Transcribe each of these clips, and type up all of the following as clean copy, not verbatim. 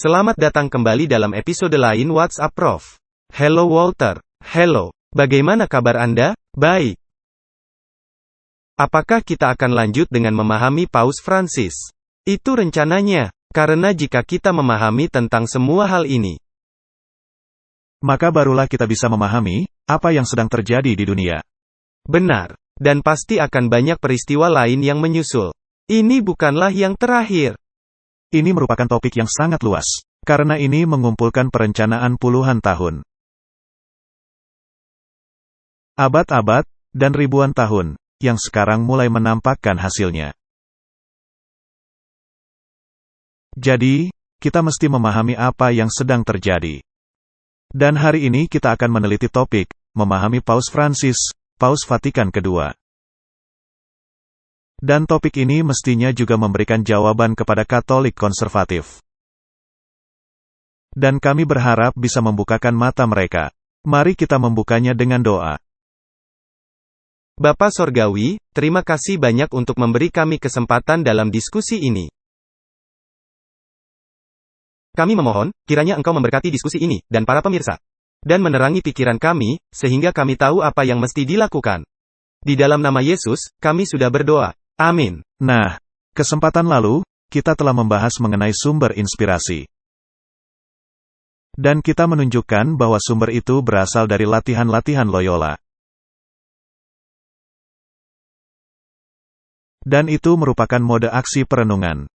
Selamat datang kembali dalam episode lain WhatsApp Prof. Hello Walter. Hello. Bagaimana kabar Anda? Baik. Apakah kita akan lanjut dengan memahami Paus Fransis? Itu rencananya. Karena jika kita memahami tentang semua hal ini, maka barulah kita bisa memahami apa yang sedang terjadi di dunia. Benar. Dan pasti akan banyak peristiwa lain yang menyusul. Ini bukanlah yang terakhir. Ini merupakan topik yang sangat luas, karena ini mengumpulkan perencanaan puluhan tahun. Abad-abad, dan ribuan tahun, yang sekarang mulai menampakkan hasilnya. Jadi, kita mesti memahami apa yang sedang terjadi. Dan hari ini kita akan meneliti topik, memahami Paus Fransis, Paus Vatikan II. Dan topik ini mestinya juga memberikan jawaban kepada Katolik konservatif. Dan kami berharap bisa membukakan mata mereka. Mari kita membukanya dengan doa. Bapa Sorgawi, terima kasih banyak untuk memberi kami kesempatan dalam diskusi ini. Kami memohon, kiranya Engkau memberkati diskusi ini, dan para pemirsa. Dan menerangi pikiran kami, sehingga kami tahu apa yang mesti dilakukan. Di dalam nama Yesus, kami sudah berdoa. Amin. Nah, kesempatan lalu, kita telah membahas mengenai sumber inspirasi. Dan kita menunjukkan bahwa sumber itu berasal dari latihan-latihan Loyola. Dan itu merupakan mode aksi perenungan.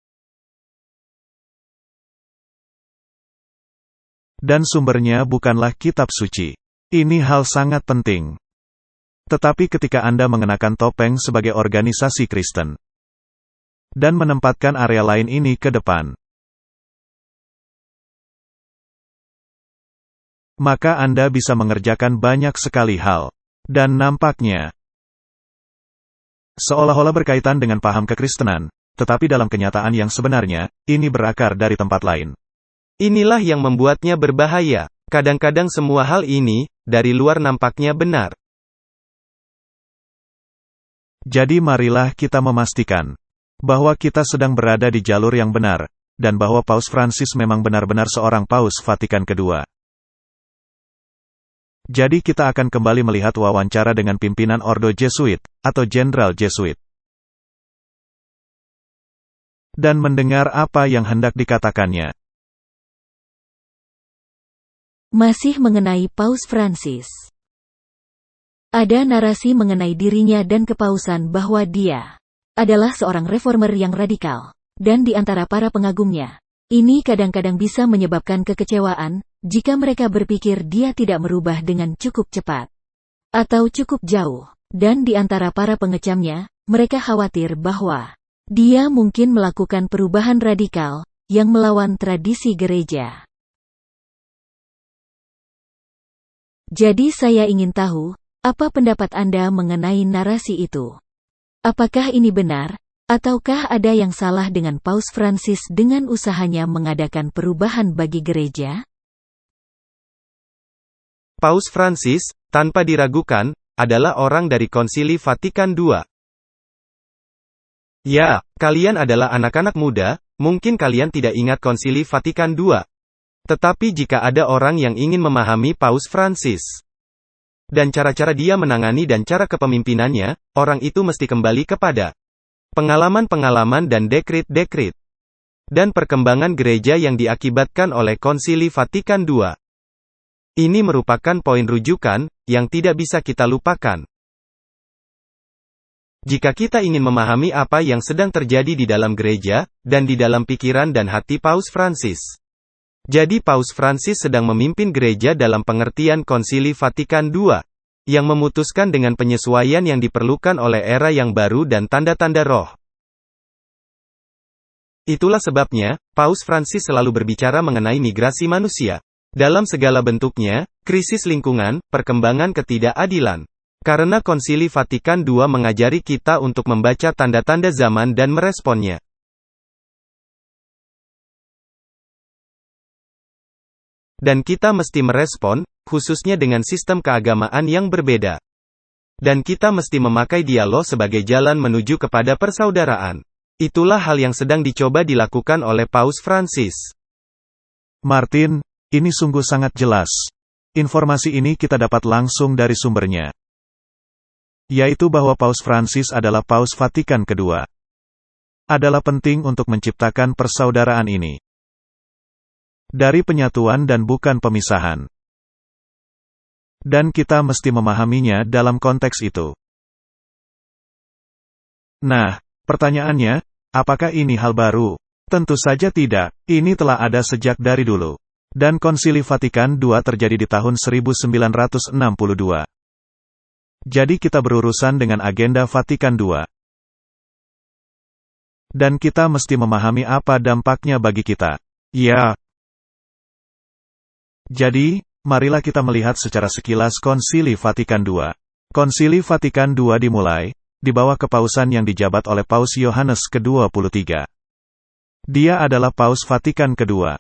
Dan sumbernya bukanlah kitab suci. Ini hal sangat penting. Tetapi ketika Anda mengenakan topeng sebagai organisasi Kristen, dan menempatkan area lain ini ke depan, maka Anda bisa mengerjakan banyak sekali hal. Dan nampaknya, seolah-olah berkaitan dengan paham kekristenan, tetapi dalam kenyataan yang sebenarnya, ini berakar dari tempat lain. Inilah yang membuatnya berbahaya. Kadang-kadang semua hal ini, dari luar nampaknya benar. Jadi marilah kita memastikan bahwa kita sedang berada di jalur yang benar, dan bahwa Paus Fransis memang benar-benar seorang Paus Vatikan II. Jadi kita akan kembali melihat wawancara dengan pimpinan Ordo Jesuit, atau Jenderal Jesuit. Dan mendengar apa yang hendak dikatakannya. Masih mengenai Paus Fransis. Ada narasi mengenai dirinya dan kepausan bahwa dia adalah seorang reformer yang radikal. Dan di antara para pengagumnya, ini kadang-kadang bisa menyebabkan kekecewaan, jika mereka berpikir dia tidak merubah dengan cukup cepat atau cukup jauh. Dan di antara para pengecamnya, mereka khawatir bahwa dia mungkin melakukan perubahan radikal yang melawan tradisi gereja. Jadi saya ingin tahu, apa pendapat Anda mengenai narasi itu? Apakah ini benar, ataukah ada yang salah dengan Paus Fransis dengan usahanya mengadakan perubahan bagi gereja? Paus Fransis, tanpa diragukan, adalah orang dari Konsili Vatikan II. Ya, kalian adalah anak-anak muda, mungkin kalian tidak ingat Konsili Vatikan II. Tetapi jika ada orang yang ingin memahami Paus Fransis, dan cara-cara dia menangani dan cara kepemimpinannya, orang itu mesti kembali kepada pengalaman-pengalaman dan dekrit-dekrit dan perkembangan gereja yang diakibatkan oleh Konsili Vatikan II. Ini merupakan poin rujukan yang tidak bisa kita lupakan. Jika kita ingin memahami apa yang sedang terjadi di dalam gereja dan di dalam pikiran dan hati Paus Fransis. Jadi Paus Fransis sedang memimpin gereja dalam pengertian Konsili Vatikan II, yang memutuskan dengan penyesuaian yang diperlukan oleh era yang baru dan tanda-tanda roh. Itulah sebabnya, Paus Fransis selalu berbicara mengenai migrasi manusia. Dalam segala bentuknya, krisis lingkungan, perkembangan ketidakadilan. Karena Konsili Vatikan II mengajari kita untuk membaca tanda-tanda zaman dan meresponnya. Dan kita mesti merespon, khususnya dengan sistem keagamaan yang berbeda. Dan kita mesti memakai dialog sebagai jalan menuju kepada persaudaraan. Itulah hal yang sedang dicoba dilakukan oleh Paus Fransis. Martin, ini sungguh sangat jelas. Informasi ini kita dapat langsung dari sumbernya. Yaitu bahwa Paus Fransis adalah Paus Vatikan kedua. Adalah penting untuk menciptakan persaudaraan ini. Dari penyatuan dan bukan pemisahan. Dan kita mesti memahaminya dalam konteks itu. Nah, pertanyaannya, apakah ini hal baru? Tentu saja tidak, ini telah ada sejak dari dulu. Dan Konsili Vatikan II terjadi di tahun 1962. Jadi kita berurusan dengan agenda Vatikan II. Dan kita mesti memahami apa dampaknya bagi kita. Ya. Jadi, marilah kita melihat secara sekilas Konsili Vatikan II. Konsili Vatikan II dimulai, di bawah kepausan yang dijabat oleh Paus Yohanes ke-23. Dia adalah Paus Vatikan kedua.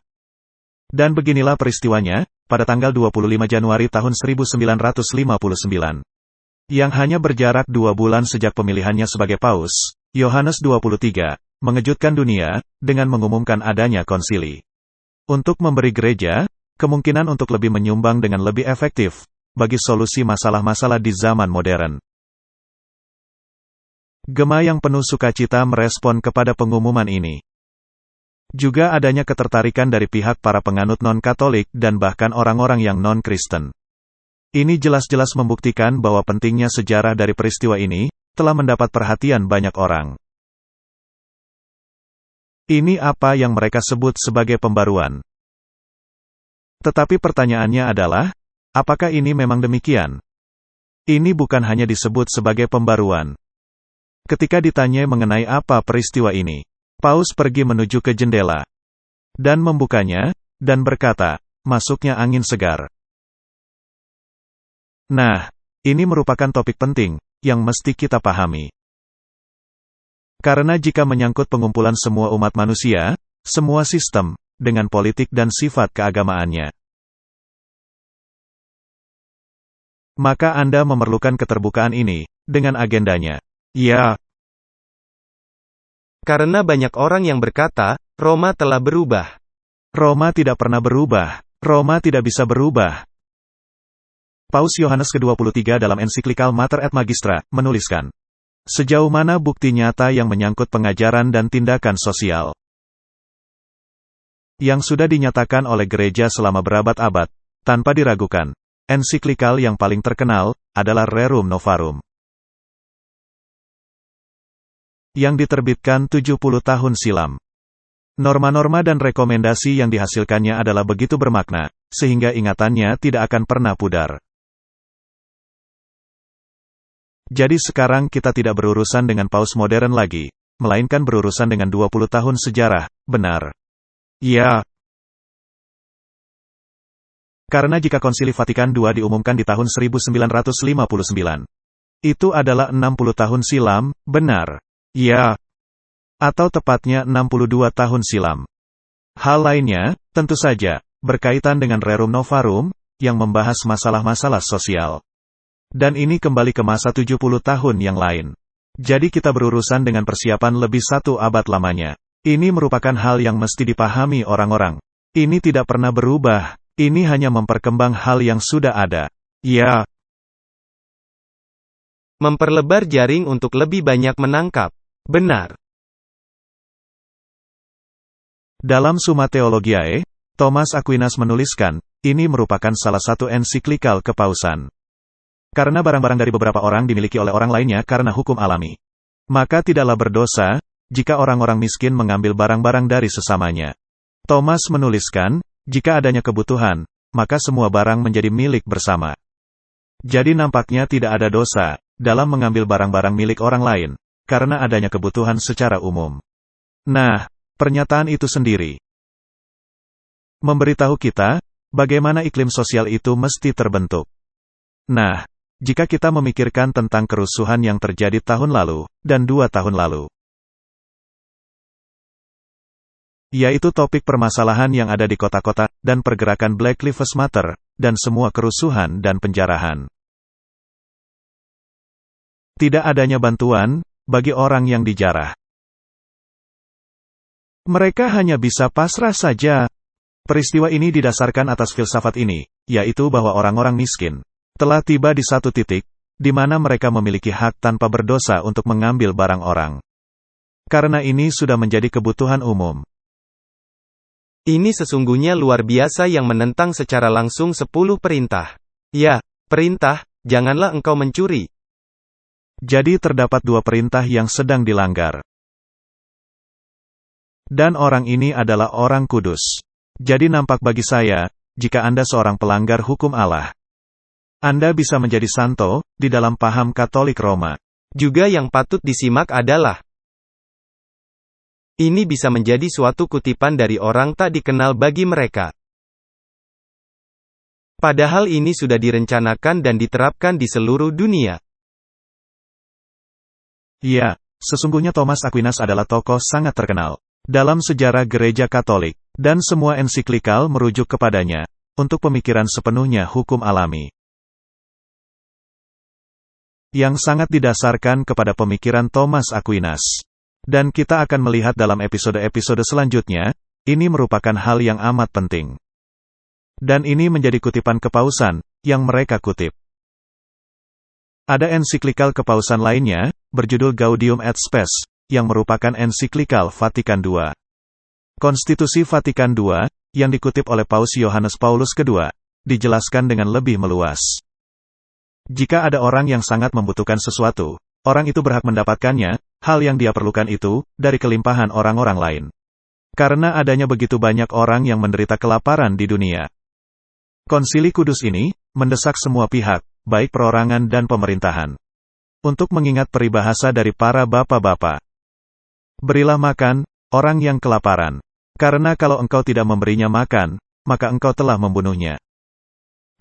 Dan beginilah peristiwanya, pada tanggal 25 Januari tahun 1959. Yang hanya berjarak 2 bulan sejak pemilihannya sebagai Paus, Yohanes 23, mengejutkan dunia, dengan mengumumkan adanya konsili. Untuk memberi gereja, kemungkinan untuk lebih menyumbang dengan lebih efektif, bagi solusi masalah-masalah di zaman modern. Gema yang penuh sukacita merespon kepada pengumuman ini. Juga adanya ketertarikan dari pihak para penganut non-Katolik dan bahkan orang-orang yang non-Kristen. Ini jelas-jelas membuktikan bahwa pentingnya sejarah dari peristiwa ini, telah mendapat perhatian banyak orang. Ini apa yang mereka sebut sebagai pembaruan. Tetapi pertanyaannya adalah, apakah ini memang demikian? Ini bukan hanya disebut sebagai pembaruan. Ketika ditanya mengenai apa peristiwa ini, Paus pergi menuju ke jendela dan membukanya, dan berkata, masuknya angin segar. Nah, ini merupakan topik penting, yang mesti kita pahami. Karena jika menyangkut pengumpulan semua umat manusia, semua sistem, dengan politik dan sifat keagamaannya, maka Anda memerlukan keterbukaan ini, dengan agendanya. Ya. Karena banyak orang yang berkata, Roma telah berubah. Roma tidak pernah berubah. Roma tidak bisa berubah. Paus Yohanes ke-23 dalam ensiklikal Mater et Magistra, menuliskan, sejauh mana bukti nyata yang menyangkut pengajaran dan tindakan sosial yang sudah dinyatakan oleh gereja selama berabad-abad, tanpa diragukan, ensiklikal yang paling terkenal, adalah Rerum Novarum. Yang diterbitkan 70 tahun silam. Norma-norma dan rekomendasi yang dihasilkannya adalah begitu bermakna, sehingga ingatannya tidak akan pernah pudar. Jadi sekarang kita tidak berurusan dengan paus modern lagi, melainkan berurusan dengan 20 tahun sejarah, benar? Ya. Karena jika Konsili Vatikan II diumumkan di tahun 1959, itu adalah 60 tahun silam, benar? Ya. Atau tepatnya 62 tahun silam. Hal lainnya, tentu saja, berkaitan dengan Rerum Novarum, yang membahas masalah-masalah sosial. Dan ini kembali ke masa 70 tahun yang lain. Jadi kita berurusan dengan persiapan lebih 1 abad lamanya. Ini merupakan hal yang mesti dipahami orang-orang. Ini tidak pernah berubah, ini hanya memperkembang hal yang sudah ada. Ya. Memperlebar jaring untuk lebih banyak menangkap. Benar. Dalam Summa Theologiae, Thomas Aquinas menuliskan, ini merupakan salah satu ensiklikal kepausan. Karena barang-barang dari beberapa orang dimiliki oleh orang lainnya karena hukum alami. Maka tidaklah berdosa, jika orang-orang miskin mengambil barang-barang dari sesamanya. Thomas menuliskan, jika adanya kebutuhan, maka semua barang menjadi milik bersama. Jadi nampaknya tidak ada dosa, dalam mengambil barang-barang milik orang lain, karena adanya kebutuhan secara umum. Nah, pernyataan itu sendiri memberitahu kita, bagaimana iklim sosial itu mesti terbentuk. Nah, jika kita memikirkan tentang kerusuhan yang terjadi tahun lalu, dan 2 tahun lalu, yaitu topik permasalahan yang ada di kota-kota, dan pergerakan Black Lives Matter, dan semua kerusuhan dan penjarahan. Tidak adanya bantuan, bagi orang yang dijarah. Mereka hanya bisa pasrah saja. Peristiwa ini didasarkan atas filsafat ini, yaitu bahwa orang-orang miskin telah tiba di satu titik, di mana mereka memiliki hak tanpa berdosa untuk mengambil barang orang. Karena ini sudah menjadi kebutuhan umum. Ini sesungguhnya luar biasa yang menentang secara langsung 10 perintah. Ya, perintah, janganlah engkau mencuri. Jadi terdapat 2 perintah yang sedang dilanggar. Dan orang ini adalah orang kudus. Jadi nampak bagi saya, jika Anda seorang pelanggar hukum Allah, Anda bisa menjadi santo, di dalam paham Katolik Roma. Juga yang patut disimak adalah, ini bisa menjadi suatu kutipan dari orang tak dikenal bagi mereka. Padahal ini sudah direncanakan dan diterapkan di seluruh dunia. Ya, sesungguhnya Thomas Aquinas adalah tokoh sangat terkenal dalam sejarah gereja Katolik, dan semua ensiklikal merujuk kepadanya, untuk pemikiran sepenuhnya hukum alami. Yang sangat didasarkan kepada pemikiran Thomas Aquinas. Dan kita akan melihat dalam episode-episode selanjutnya, ini merupakan hal yang amat penting. Dan ini menjadi kutipan kepausan, yang mereka kutip. Ada ensiklikal kepausan lainnya, berjudul Gaudium et Spes, yang merupakan ensiklikal Vatikan II. Konstitusi Vatikan II, yang dikutip oleh Paus Yohanes Paulus II, dijelaskan dengan lebih meluas. Jika ada orang yang sangat membutuhkan sesuatu, orang itu berhak mendapatkannya, hal yang dia perlukan itu, dari kelimpahan orang-orang lain. Karena adanya begitu banyak orang yang menderita kelaparan di dunia. Konsili Kudus ini, mendesak semua pihak, baik perorangan dan pemerintahan, untuk mengingat peribahasa dari para bapak-bapak. Berilah makan, orang yang kelaparan. Karena kalau engkau tidak memberinya makan, maka engkau telah membunuhnya.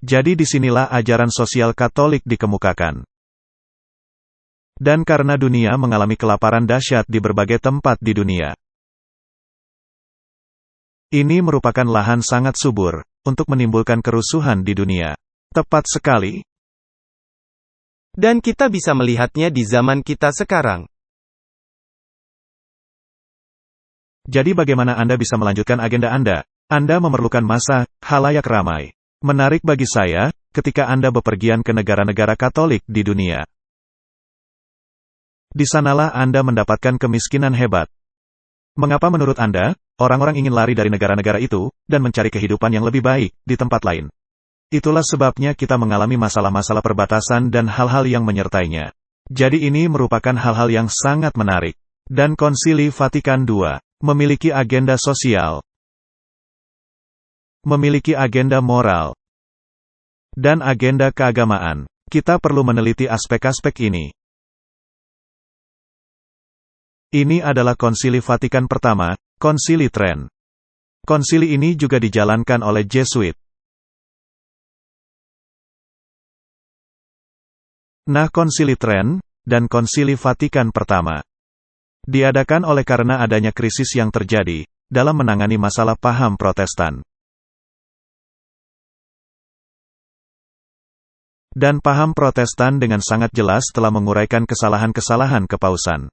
Jadi disinilah ajaran sosial Katolik dikemukakan. Dan karena dunia mengalami kelaparan dahsyat di berbagai tempat di dunia. Ini merupakan lahan sangat subur, untuk menimbulkan kerusuhan di dunia. Tepat sekali. Dan kita bisa melihatnya di zaman kita sekarang. Jadi bagaimana Anda bisa melanjutkan agenda Anda? Anda memerlukan massa, halayak ramai. Menarik bagi saya, ketika Anda bepergian ke negara-negara Katolik di dunia. Di sanalah Anda mendapatkan kemiskinan hebat. Mengapa menurut Anda, orang-orang ingin lari dari negara-negara itu, dan mencari kehidupan yang lebih baik, di tempat lain? Itulah sebabnya kita mengalami masalah-masalah perbatasan dan hal-hal yang menyertainya. Jadi ini merupakan hal-hal yang sangat menarik. Dan Konsili Vatikan II memiliki agenda sosial, memiliki agenda moral, dan agenda keagamaan. Kita perlu meneliti aspek-aspek ini. Ini adalah Konsili Vatikan pertama, Konsili Trent. Konsili ini juga dijalankan oleh Jesuit. Nah, Konsili Trent dan Konsili Vatikan pertama diadakan oleh karena adanya krisis yang terjadi dalam menangani masalah paham Protestan. Dan paham Protestan dengan sangat jelas telah menguraikan kesalahan-kesalahan kepausan.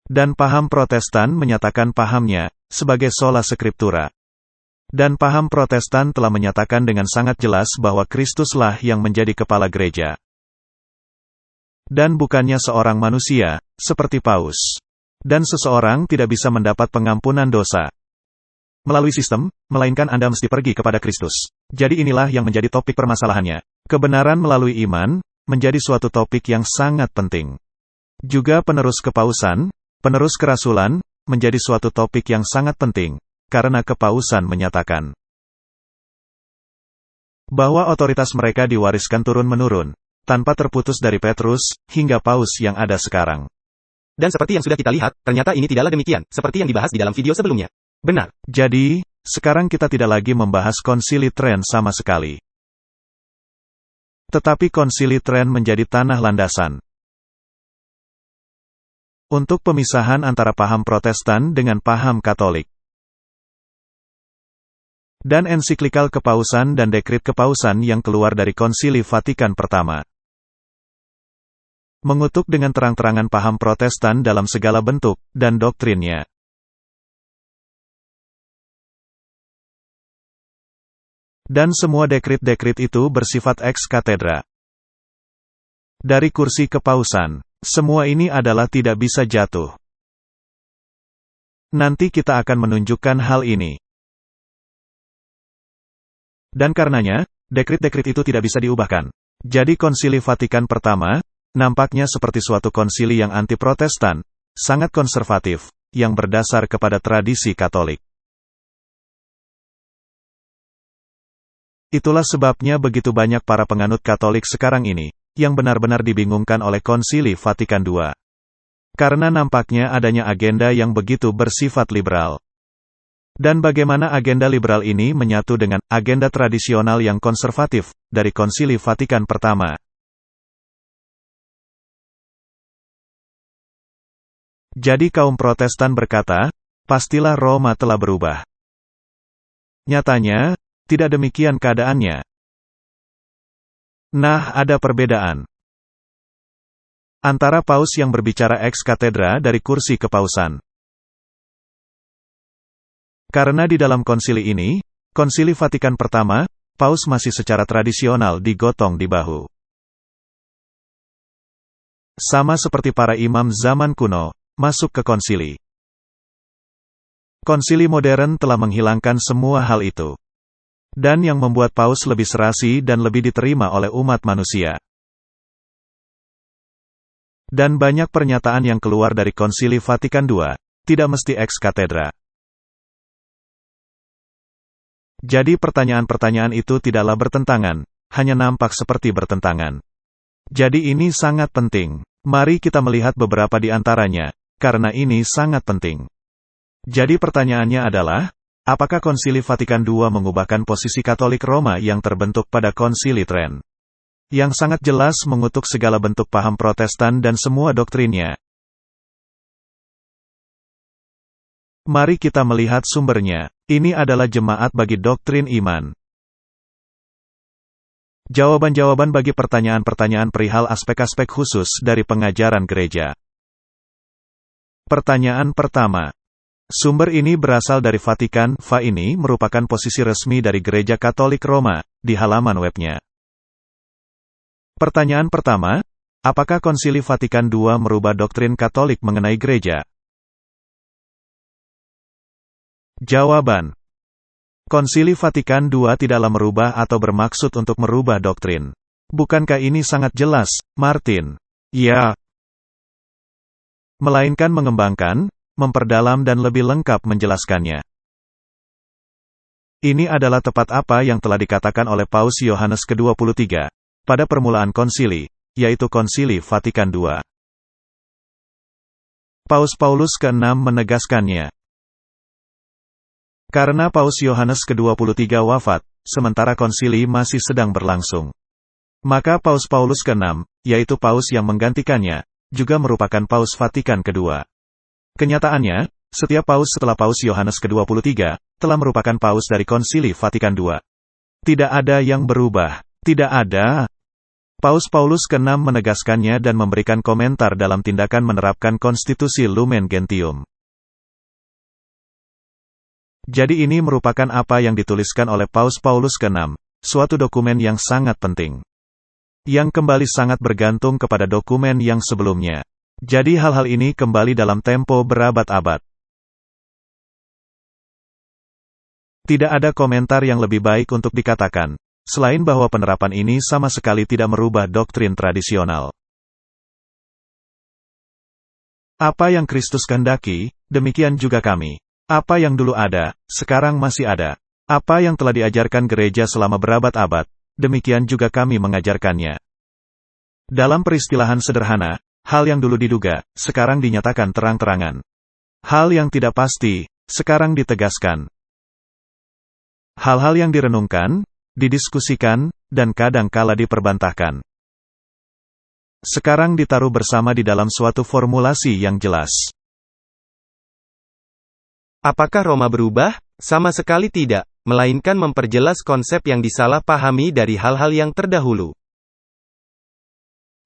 Dan paham Protestan menyatakan pahamnya sebagai sola scriptura. Dan paham Protestan telah menyatakan dengan sangat jelas bahwa Kristuslah yang menjadi kepala gereja. Dan bukannya seorang manusia, seperti Paus. Dan seseorang tidak bisa mendapat pengampunan dosa melalui sistem, melainkan Anda mesti pergi kepada Kristus. Jadi inilah yang menjadi topik permasalahannya. Kebenaran melalui iman, menjadi suatu topik yang sangat penting. Juga penerus kepausan, penerus kerasulan, menjadi suatu topik yang sangat penting, karena kepausan menyatakan bahwa otoritas mereka diwariskan turun-menurun, tanpa terputus dari Petrus, hingga Paus yang ada sekarang. Dan seperti yang sudah kita lihat, ternyata ini tidaklah demikian, seperti yang dibahas di dalam video sebelumnya. Benar. Jadi, sekarang kita tidak lagi membahas Konsili Trent sama sekali. Tetapi Konsili Trent menjadi tanah landasan untuk pemisahan antara paham Protestan dengan paham Katolik. Dan ensiklikal kepausan dan dekrit kepausan yang keluar dari Konsili Vatikan pertama mengutuk dengan terang-terangan paham Protestan dalam segala bentuk dan doktrinnya. Dan semua dekrit-dekrit itu bersifat ex cathedra. Dari kursi kepausan, semua ini adalah tidak bisa jatuh. Nanti kita akan menunjukkan hal ini. Dan karenanya, dekrit-dekrit itu tidak bisa diubahkan. Jadi Konsili Vatikan Pertama, nampaknya seperti suatu konsili yang anti-Protestan, sangat konservatif, yang berdasar kepada tradisi Katolik. Itulah sebabnya begitu banyak para penganut Katolik sekarang ini, yang benar-benar dibingungkan oleh Konsili Vatikan II. Karena nampaknya adanya agenda yang begitu bersifat liberal. Dan bagaimana agenda liberal ini menyatu dengan agenda tradisional yang konservatif dari Konsili Vatikan Pertama. Jadi kaum Protestan berkata, pastilah Roma telah berubah. Nyatanya, tidak demikian keadaannya. Nah, ada perbedaan antara paus yang berbicara ex cathedra dari kursi kepausan. Karena di dalam konsili ini, Konsili Vatikan Pertama, paus masih secara tradisional digotong di bahu. Sama seperti para imam zaman kuno, masuk ke konsili. Konsili modern telah menghilangkan semua hal itu. Dan yang membuat paus lebih serasi dan lebih diterima oleh umat manusia. Dan banyak pernyataan yang keluar dari Konsili Vatikan II, tidak mesti ex cathedra. Jadi pertanyaan-pertanyaan itu tidaklah bertentangan, hanya nampak seperti bertentangan. Jadi ini sangat penting. Mari kita melihat beberapa di antaranya, karena ini sangat penting. Jadi pertanyaannya adalah, apakah Konsili Vatikan II mengubahkan posisi Katolik Roma yang terbentuk pada Konsili Tren? Yang sangat jelas mengutuk segala bentuk paham Protestan dan semua doktrinnya. Mari kita melihat sumbernya. Ini adalah jemaat bagi doktrin iman. Jawaban-jawaban bagi pertanyaan-pertanyaan perihal aspek-aspek khusus dari pengajaran gereja. Pertanyaan pertama. Sumber ini berasal dari Vatikan. Va ini merupakan posisi resmi dari Gereja Katolik Roma, di halaman webnya. Pertanyaan pertama, apakah Konsili Vatikan II merubah doktrin Katolik mengenai gereja? Jawaban. Konsili Vatikan II tidaklah merubah atau bermaksud untuk merubah doktrin. Bukankah ini sangat jelas, Martin? Ya. Melainkan mengembangkan, memperdalam dan lebih lengkap menjelaskannya. Ini adalah tepat apa yang telah dikatakan oleh Paus Yohanes ke-23, pada permulaan konsili, yaitu Konsili Vatikan II. Paus Paulus ke-6 menegaskannya. Karena Paus Yohanes ke-23 wafat, sementara konsili masih sedang berlangsung. Maka Paus Paulus ke-6, yaitu Paus yang menggantikannya, juga merupakan Paus Vatikan kedua. Kenyataannya, setiap Paus setelah Paus Yohanes ke-23, telah merupakan Paus dari Konsili Vatikan II. Tidak ada yang berubah. Tidak ada. Paus Paulus ke-6 menegaskannya dan memberikan komentar dalam tindakan menerapkan konstitusi Lumen Gentium. Jadi ini merupakan apa yang dituliskan oleh Paus Paulus ke-6, suatu dokumen yang sangat penting. Yang kembali sangat bergantung kepada dokumen yang sebelumnya. Jadi hal-hal ini kembali dalam tempo berabad-abad. Tidak ada komentar yang lebih baik untuk dikatakan, selain bahwa penerapan ini sama sekali tidak merubah doktrin tradisional. Apa yang Kristus kehendaki, demikian juga kami. Apa yang dulu ada, sekarang masih ada. Apa yang telah diajarkan gereja selama berabad-abad, demikian juga kami mengajarkannya. Dalam peristilahan sederhana, hal yang dulu diduga, sekarang dinyatakan terang-terangan. Hal yang tidak pasti, sekarang ditegaskan. Hal-hal yang direnungkan, didiskusikan, dan kadang-kala diperbantahkan. Sekarang ditaruh bersama di dalam suatu formulasi yang jelas. Apakah Roma berubah? Sama sekali tidak, melainkan memperjelas konsep yang disalahpahami dari hal-hal yang terdahulu.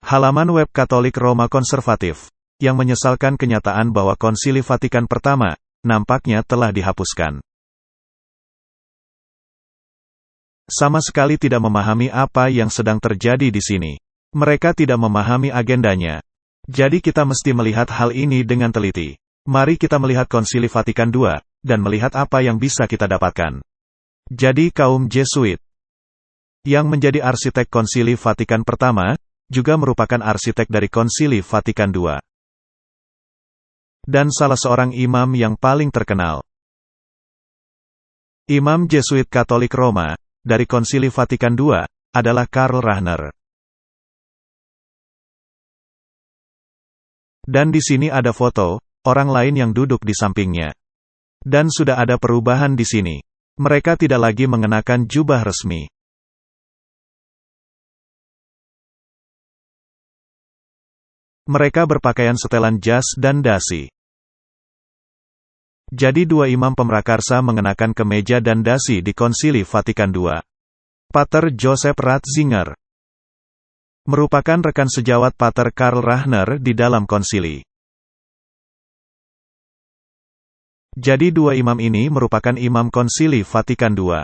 Halaman web Katolik Roma Konservatif, yang menyesalkan kenyataan bahwa Konsili Vatikan Pertama, nampaknya telah dihapuskan. sama sekali tidak memahami apa yang sedang terjadi di sini. Mereka tidak memahami agendanya. Jadi kita mesti melihat hal ini dengan teliti. Mari kita melihat Konsili Vatikan II, dan melihat apa yang bisa kita dapatkan. Jadi kaum Jesuit, yang menjadi arsitek Konsili Vatikan pertama, juga merupakan arsitek dari Konsili Vatikan II. Dan salah seorang imam yang paling terkenal. Imam Jesuit Katolik Roma, dari Konsili Vatikan II, adalah Karl Rahner. Dan di sini ada foto, orang lain yang duduk di sampingnya. Dan sudah ada perubahan di sini. Mereka tidak lagi mengenakan jubah resmi. Mereka berpakaian setelan jas dan dasi. Jadi dua imam pemrakarsa mengenakan kemeja dan dasi di Konsili Vatikan II. Pater Joseph Ratzinger merupakan rekan sejawat Pater Karl Rahner di dalam konsili. Jadi dua imam ini merupakan imam Konsili Vatikan II.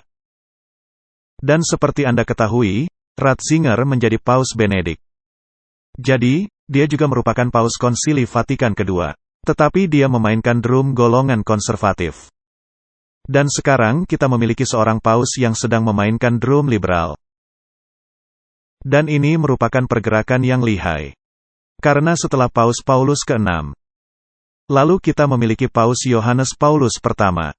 Dan seperti Anda ketahui, Ratzinger menjadi Paus Benedik. Jadi, dia juga merupakan Paus Konsili Vatikan II. Tetapi dia memainkan drum golongan konservatif. Dan sekarang kita memiliki seorang Paus yang sedang memainkan drum liberal. Dan ini merupakan pergerakan yang lihai. Karena setelah Paus Paulus ke-6, lalu kita memiliki Paus Yohanes Paulus pertama.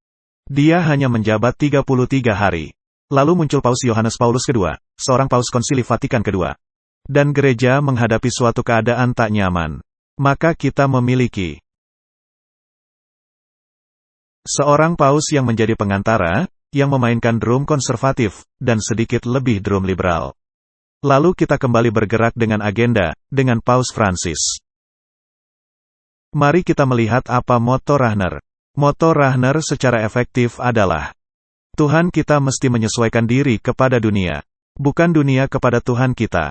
Dia hanya menjabat 33 hari. Lalu muncul Paus Yohanes Paulus II, seorang Paus Konsili Vatikan II. Dan gereja menghadapi suatu keadaan tak nyaman. Maka kita memiliki seorang Paus yang menjadi pengantara, yang memainkan drum konservatif, dan sedikit lebih drum liberal. Lalu kita kembali bergerak dengan agenda, dengan Paus Francis. Mari kita melihat apa moto Rahner. Moto Rahner secara efektif adalah, Tuhan kita mesti menyesuaikan diri kepada dunia, bukan dunia kepada Tuhan kita.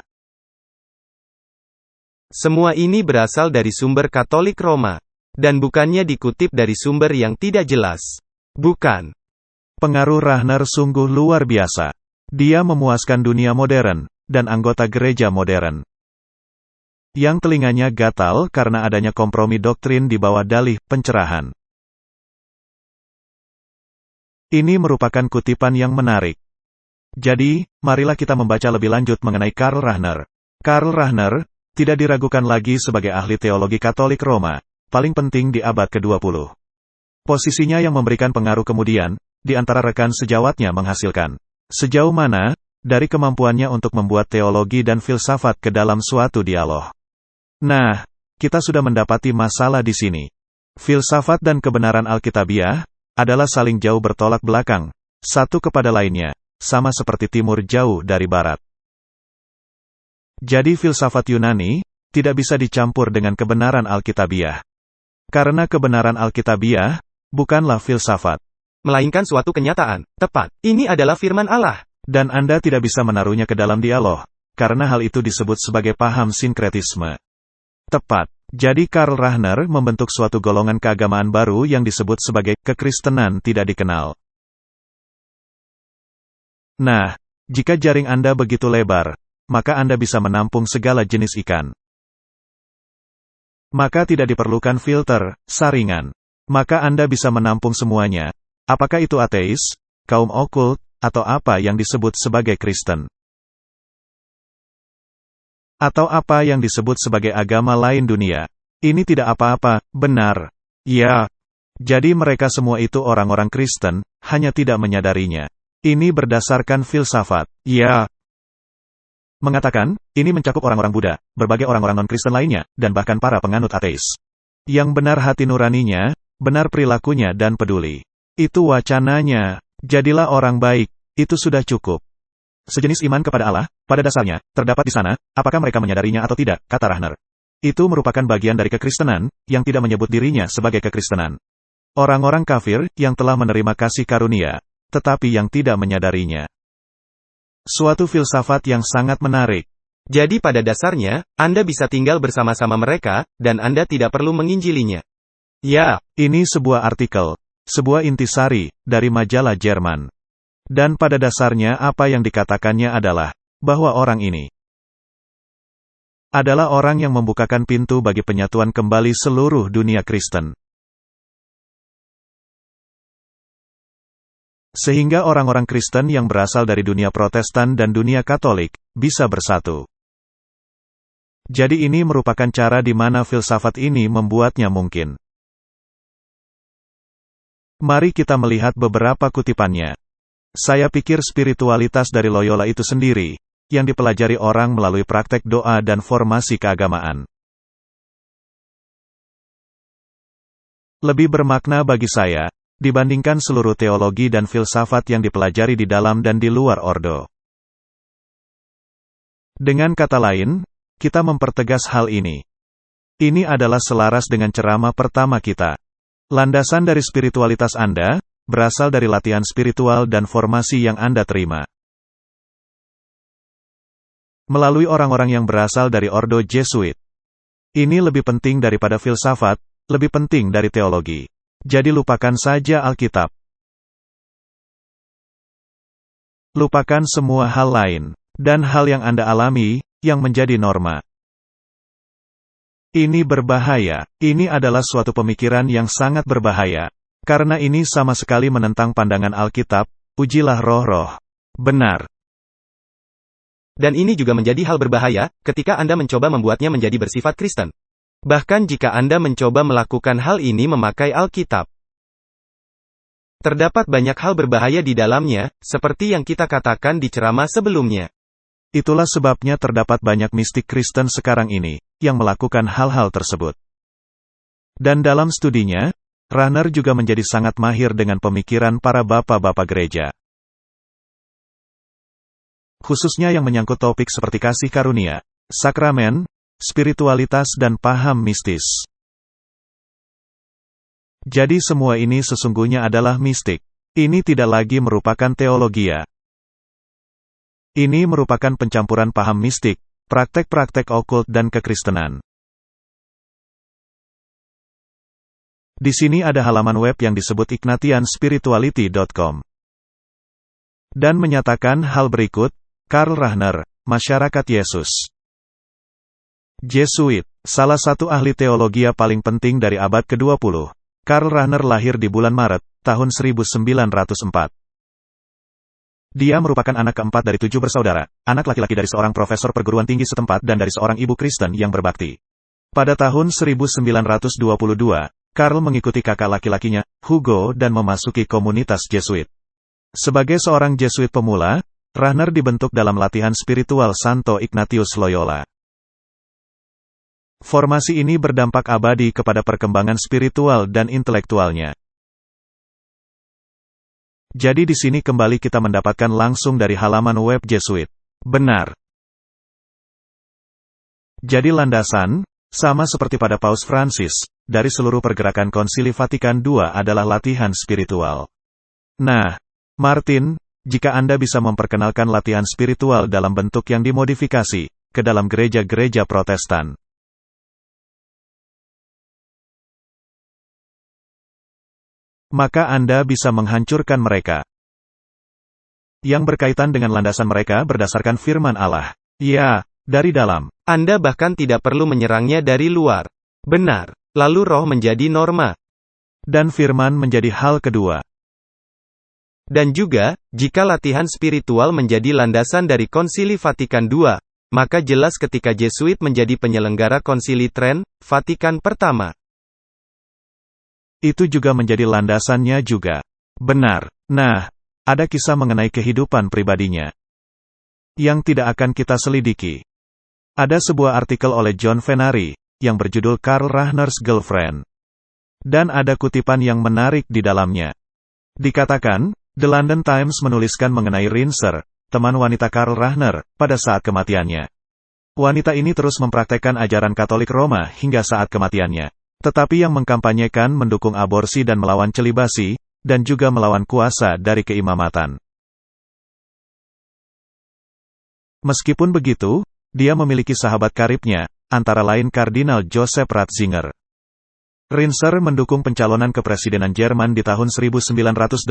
Semua ini berasal dari sumber Katolik Roma. Dan bukannya dikutip dari sumber yang tidak jelas. Bukan. Pengaruh Rahner sungguh luar biasa. Dia memuaskan dunia modern, dan anggota gereja modern. Yang telinganya gatal karena adanya kompromi doktrin di bawah dalih pencerahan. Ini merupakan kutipan yang menarik. Jadi, marilah kita membaca lebih lanjut mengenai Karl Rahner. Karl Rahner tidak diragukan lagi sebagai ahli teologi Katolik Roma, paling penting di abad ke-20. Posisinya yang memberikan pengaruh kemudian, di antara rekan sejawatnya menghasilkan. Sejauh mana, dari kemampuannya untuk membuat teologi dan filsafat ke dalam suatu dialog. Nah, kita sudah mendapati masalah di sini. Filsafat dan kebenaran Alkitabiah adalah saling jauh bertolak belakang, satu kepada lainnya, sama seperti timur jauh dari barat. Jadi filsafat Yunani tidak bisa dicampur dengan kebenaran Alkitabiah. Karena kebenaran Alkitabiah bukanlah filsafat, melainkan suatu kenyataan. Tepat. Ini adalah firman Allah. Dan Anda tidak bisa menaruhnya ke dalam dialog, karena hal itu disebut sebagai paham sinkretisme. Tepat. Jadi Karl Rahner membentuk suatu golongan keagamaan baru yang disebut sebagai kekristenan tidak dikenal. Nah, jika jaring Anda begitu lebar, maka Anda bisa menampung segala jenis ikan. Maka tidak diperlukan filter, saringan. Maka Anda bisa menampung semuanya. Apakah itu ateis, kaum okult, atau apa yang disebut sebagai Kristen? Atau apa yang disebut sebagai agama lain dunia. Ini tidak apa-apa, benar. Ya. Jadi mereka semua itu orang-orang Kristen, hanya tidak menyadarinya. Ini berdasarkan filsafat. Ya. Mengatakan, ini mencakup orang-orang Buddha, berbagai orang-orang non-Kristen lainnya, dan bahkan para penganut ateis. Yang benar hati nuraninya, benar perilakunya dan peduli. Itu wacananya. Jadilah orang baik. Itu sudah cukup. Sejenis iman kepada Allah, pada dasarnya, terdapat di sana, apakah mereka menyadarinya atau tidak, kata Rahner. Itu merupakan bagian dari kekristenan, yang tidak menyebut dirinya sebagai kekristenan. Orang-orang kafir, yang telah menerima kasih karunia, tetapi yang tidak menyadarinya. Suatu filsafat yang sangat menarik. Jadi pada dasarnya, Anda bisa tinggal bersama-sama mereka, dan Anda tidak perlu menginjilinya. Ya. Ini sebuah artikel, sebuah intisari, dari majalah Jerman. Dan pada dasarnya apa yang dikatakannya adalah, bahwa orang ini adalah orang yang membukakan pintu bagi penyatuan kembali seluruh dunia Kristen. Sehingga orang-orang Kristen yang berasal dari dunia Protestan dan dunia Katolik, bisa bersatu. Jadi ini merupakan cara di mana filsafat ini membuatnya mungkin. Mari kita melihat beberapa kutipannya. Saya pikir spiritualitas dari Loyola itu sendiri, yang dipelajari orang melalui praktek doa dan formasi keagamaan, lebih bermakna bagi saya, dibandingkan seluruh teologi dan filsafat yang dipelajari di dalam dan di luar ordo. Dengan kata lain, kita mempertegas hal ini. Ini adalah selaras dengan ceramah pertama kita. Landasan dari spiritualitas Anda, berasal dari latihan spiritual dan formasi yang Anda terima melalui orang-orang yang berasal dari ordo Jesuit. Ini lebih penting daripada filsafat, lebih penting dari teologi. Jadi lupakan saja Alkitab. Lupakan semua hal lain, dan hal yang Anda alami, yang menjadi norma. Ini berbahaya. Ini adalah suatu pemikiran yang sangat berbahaya. Karena ini sama sekali menentang pandangan Alkitab, ujilah roh-roh. Benar. Dan ini juga menjadi hal berbahaya, ketika Anda mencoba membuatnya menjadi bersifat Kristen. Bahkan jika Anda mencoba melakukan hal ini memakai Alkitab. Terdapat banyak hal berbahaya di dalamnya, seperti yang kita katakan di ceramah sebelumnya. Itulah sebabnya terdapat banyak mistik Kristen sekarang ini, yang melakukan hal-hal tersebut. Dan dalam studinya, Rahner juga menjadi sangat mahir dengan pemikiran para bapak-bapak gereja. Khususnya yang menyangkut topik seperti kasih karunia, sakramen, spiritualitas dan paham mistis. Jadi semua ini sesungguhnya adalah mistik. Ini tidak lagi merupakan teologia. Ini merupakan pencampuran paham mistik, praktek-praktek okult dan kekristenan. Di sini ada halaman web yang disebut ignatianspirituality.com. Dan menyatakan hal berikut, Karl Rahner, Masyarakat Yesus. Jesuit, salah satu ahli teologi paling penting dari abad ke-20. Karl Rahner lahir di bulan Maret, tahun 1904. Dia merupakan anak keempat dari 7 bersaudara, anak laki-laki dari seorang profesor perguruan tinggi setempat dan dari seorang ibu Kristen yang berbakti. Pada tahun 1922, Karl mengikuti kakak laki-lakinya, Hugo, dan memasuki komunitas Jesuit. Sebagai seorang Jesuit pemula, Rahner dibentuk dalam latihan spiritual Santo Ignatius Loyola. Formasi ini berdampak abadi kepada perkembangan spiritual dan intelektualnya. Jadi di sini kembali kita mendapatkan langsung dari halaman web Jesuit. Benar. Jadi landasan, sama seperti pada Paus Francis, dari seluruh pergerakan Konsili Vatikan II adalah latihan spiritual. Nah, Martin, jika Anda bisa memperkenalkan latihan spiritual dalam bentuk yang dimodifikasi, ke dalam gereja-gereja Protestan, maka Anda bisa menghancurkan mereka. Yang berkaitan dengan landasan mereka berdasarkan firman Allah. Ya, dari dalam. Anda bahkan tidak perlu menyerangnya dari luar. Benar. Lalu roh menjadi norma. Dan firman menjadi hal kedua. Dan juga, jika latihan spiritual menjadi landasan dari Konsili Vatikan II, maka jelas ketika Jesuit menjadi penyelenggara Konsili Tren, Vatikan pertama. Itu juga menjadi landasannya juga. Benar. Nah, ada kisah mengenai kehidupan pribadinya yang tidak akan kita selidiki. Ada sebuah artikel oleh John Fenari, yang berjudul Karl Rahner's Girlfriend. Dan ada kutipan yang menarik di dalamnya. Dikatakan, The London Times menuliskan mengenai Rinser, teman wanita Karl Rahner, pada saat kematiannya. Wanita ini terus mempraktekkan ajaran Katolik Roma hingga saat kematiannya. Tetapi yang mengkampanyekan mendukung aborsi dan melawan celibasi, dan juga melawan kuasa dari keimamatan. Meskipun begitu, dia memiliki sahabat karibnya, antara lain Kardinal Joseph Ratzinger. Rinser mendukung pencalonan kepresidenan Jerman di tahun 1984,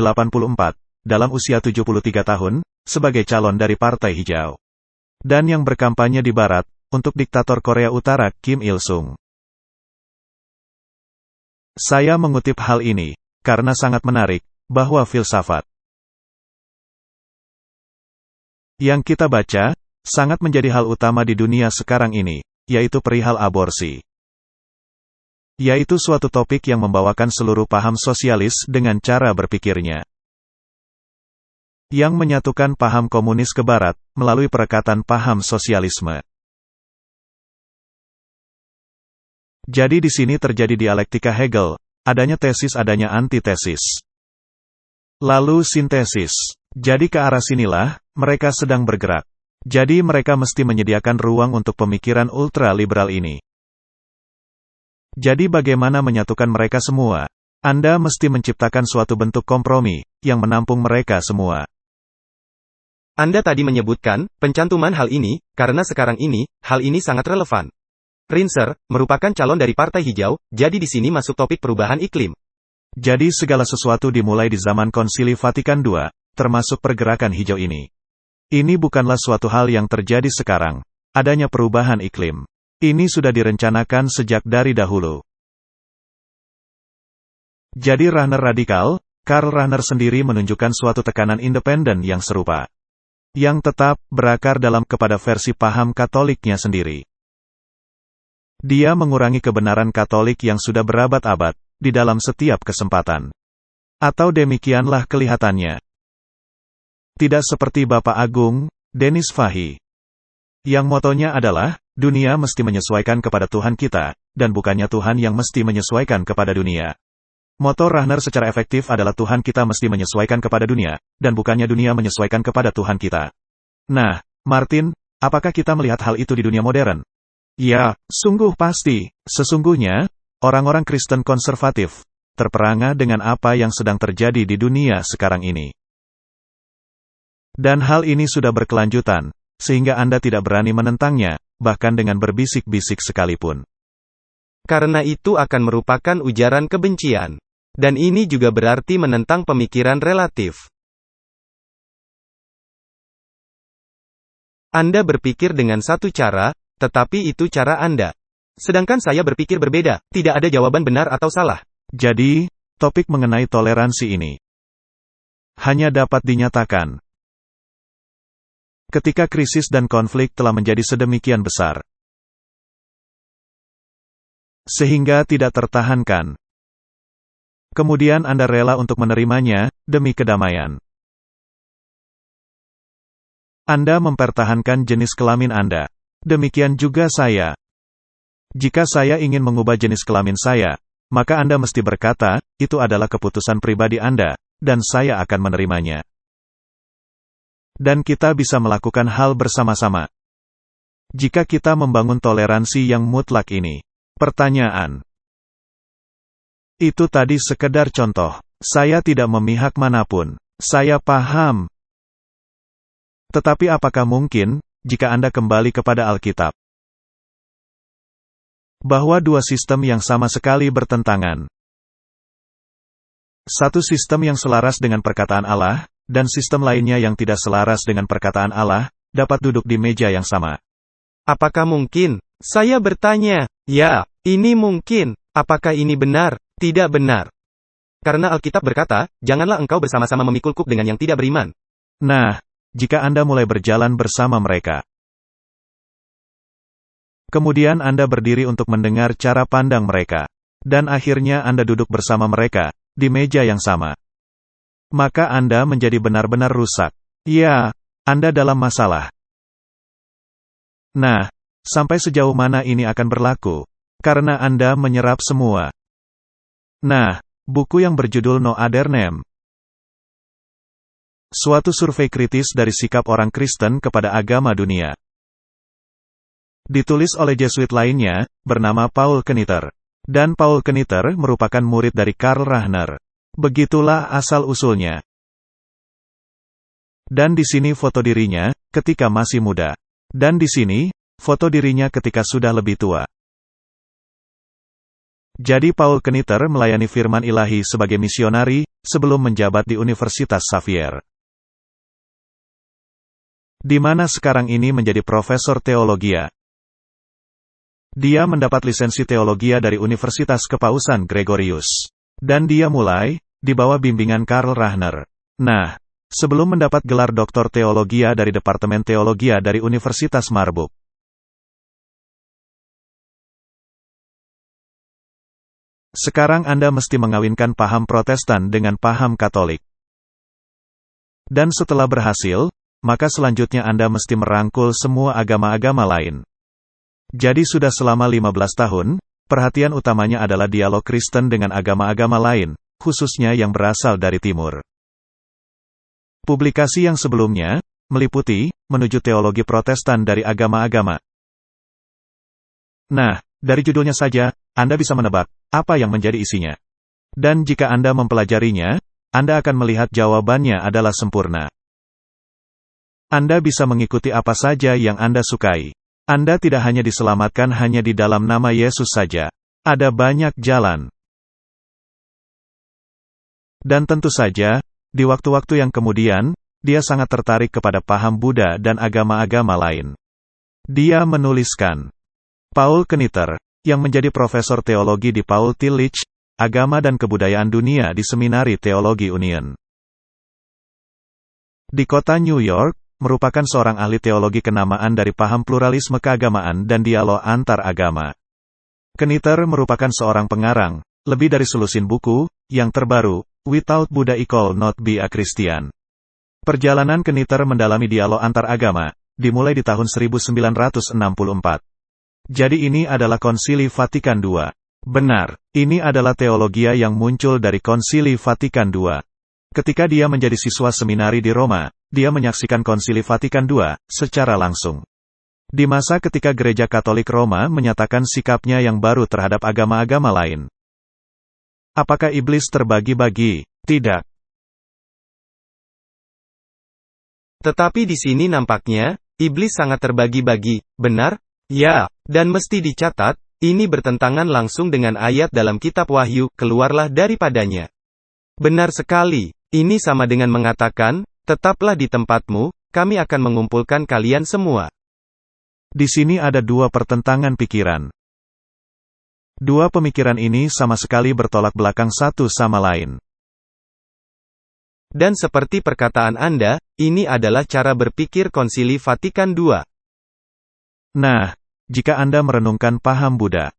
dalam usia 73 tahun, sebagai calon dari Partai Hijau. Dan yang berkampanye di Barat, untuk diktator Korea Utara Kim Il-sung. Saya mengutip hal ini, karena sangat menarik, bahwa filsafat yang kita baca, sangat menjadi hal utama di dunia sekarang ini, yaitu perihal aborsi. Yaitu suatu topik yang membawakan seluruh paham sosialis dengan cara berpikirnya. Yang menyatukan paham komunis ke Barat, melalui perekatan paham sosialisme. Jadi di sini terjadi dialektika Hegel, adanya tesis adanya antitesis. Lalu sintesis. Jadi ke arah sinilah, mereka sedang bergerak. Jadi mereka mesti menyediakan ruang untuk pemikiran ultra-liberal ini. Jadi bagaimana menyatukan mereka semua? Anda mesti menciptakan suatu bentuk kompromi, yang menampung mereka semua. Anda tadi menyebutkan, pencantuman hal ini, karena sekarang ini, hal ini sangat relevan. Rinser, merupakan calon dari Partai Hijau, jadi di sini masuk topik perubahan iklim. Jadi segala sesuatu dimulai di zaman Konsili Vatikan II, termasuk pergerakan hijau ini. Ini bukanlah suatu hal yang terjadi sekarang, adanya perubahan iklim. Ini sudah direncanakan sejak dari dahulu. Jadi Rahner radikal, Karl Rahner sendiri menunjukkan suatu tekanan independen yang serupa. Yang tetap, berakar dalam kepada versi paham Katoliknya sendiri. Dia mengurangi kebenaran Katolik yang sudah berabad-abad, di dalam setiap kesempatan. Atau demikianlah kelihatannya. Tidak seperti Bapak Agung, Denis Fahy. Yang motonya adalah, dunia mesti menyesuaikan kepada Tuhan kita, dan bukannya Tuhan yang mesti menyesuaikan kepada dunia. Moto Rahner secara efektif adalah Tuhan kita mesti menyesuaikan kepada dunia, dan bukannya dunia menyesuaikan kepada Tuhan kita. Nah, Martin, apakah kita melihat hal itu di dunia modern? Ya, sungguh pasti. Sesungguhnya, orang-orang Kristen konservatif terperangah dengan apa yang sedang terjadi di dunia sekarang ini. Dan hal ini sudah berkelanjutan, sehingga Anda tidak berani menentangnya, bahkan dengan berbisik-bisik sekalipun. Karena itu akan merupakan ujaran kebencian. Dan ini juga berarti menentang pemikiran relatif. Anda berpikir dengan satu cara, tetapi itu cara Anda. Sedangkan saya berpikir berbeda, tidak ada jawaban benar atau salah. Jadi, topik mengenai toleransi ini hanya dapat dinyatakan ketika krisis dan konflik telah menjadi sedemikian besar, sehingga tidak tertahankan. Kemudian Anda rela untuk menerimanya, demi kedamaian. Anda mempertahankan jenis kelamin Anda. Demikian juga saya. Jika saya ingin mengubah jenis kelamin saya, maka Anda mesti berkata, itu adalah keputusan pribadi Anda, dan saya akan menerimanya. Dan kita bisa melakukan hal bersama-sama. Jika kita membangun toleransi yang mutlak ini. Pertanyaan. Itu tadi sekedar contoh. Saya tidak memihak manapun. Saya paham. Tetapi apakah mungkin, jika Anda kembali kepada Alkitab, bahwa dua sistem yang sama sekali bertentangan. Satu sistem yang selaras dengan perkataan Allah, dan sistem lainnya yang tidak selaras dengan perkataan Allah, dapat duduk di meja yang sama. Apakah mungkin? Saya bertanya, ya, ini mungkin. Apakah ini benar? Tidak benar. Karena Alkitab berkata, janganlah engkau bersama-sama memikul kuk dengan yang tidak beriman. Nah, jika Anda mulai berjalan bersama mereka, kemudian Anda berdiri untuk mendengar cara pandang mereka, dan akhirnya Anda duduk bersama mereka, di meja yang sama, maka Anda menjadi benar-benar rusak. Ya, Anda dalam masalah. Nah, sampai sejauh mana ini akan berlaku? Karena Anda menyerap semua. Nah, buku yang berjudul No Other Name, suatu survei kritis dari sikap orang Kristen kepada agama dunia, ditulis oleh Jesuit lainnya, bernama Paul Knitter. Dan Paul Knitter merupakan murid dari Karl Rahner. Begitulah asal-usulnya. Dan di sini foto dirinya, ketika masih muda. Dan di sini, foto dirinya ketika sudah lebih tua. Jadi Paul Kniter melayani firman ilahi sebagai misionari, sebelum menjabat di Universitas Xavier, di mana sekarang ini menjadi profesor teologia. Dia mendapat lisensi teologia dari Universitas Kepausan Gregorius. Dan dia mulai, di bawah bimbingan Karl Rahner. Nah, sebelum mendapat gelar doktor teologia dari Departemen Teologia dari Universitas Marburg. Sekarang Anda mesti mengawinkan paham Protestan dengan paham Katolik. Dan setelah berhasil, maka selanjutnya Anda mesti merangkul semua agama-agama lain. Jadi sudah selama 15 tahun, perhatian utamanya adalah dialog Kristen dengan agama-agama lain, khususnya yang berasal dari Timur. Publikasi yang sebelumnya, meliputi, menuju teologi Protestan dari agama-agama. Nah, dari judulnya saja, Anda bisa menebak, apa yang menjadi isinya. Dan jika Anda mempelajarinya, Anda akan melihat jawabannya adalah sempurna. Anda bisa mengikuti apa saja yang Anda sukai. Anda tidak hanya diselamatkan hanya di dalam nama Yesus saja. Ada banyak jalan. Dan tentu saja, di waktu-waktu yang kemudian, dia sangat tertarik kepada paham Buddha dan agama-agama lain. Dia menuliskan, Paul Kniter, yang menjadi profesor teologi di Paul Tillich, Agama dan Kebudayaan Dunia di Seminari Teologi Union di kota New York, merupakan seorang ahli teologi kenamaan dari paham pluralisme keagamaan dan dialog antar agama. Kniter merupakan seorang pengarang, lebih dari selusin buku, yang terbaru, Without Buddha Equal Not Be a Christian. Perjalanan Kniter mendalami dialog antar agama, dimulai di tahun 1964. Jadi ini adalah Konsili Vatikan II. Benar, ini adalah teologia yang muncul dari Konsili Vatikan II. Ketika dia menjadi siswa seminari di Roma, dia menyaksikan Konsili Vatikan II secara langsung. Di masa ketika Gereja Katolik Roma menyatakan sikapnya yang baru terhadap agama-agama lain. Apakah iblis terbagi-bagi? Tidak. Tetapi di sini nampaknya, iblis sangat terbagi-bagi, benar? Ya, dan mesti dicatat, ini bertentangan langsung dengan ayat dalam kitab Wahyu, keluarlah daripadanya. Benar sekali, ini sama dengan mengatakan, tetaplah di tempatmu, kami akan mengumpulkan kalian semua. Di sini ada dua pertentangan pikiran. Dua pemikiran ini sama sekali bertolak belakang satu sama lain. Dan seperti perkataan Anda, ini adalah cara berpikir Konsili Vatikan II. Nah, jika Anda merenungkan paham Buddha.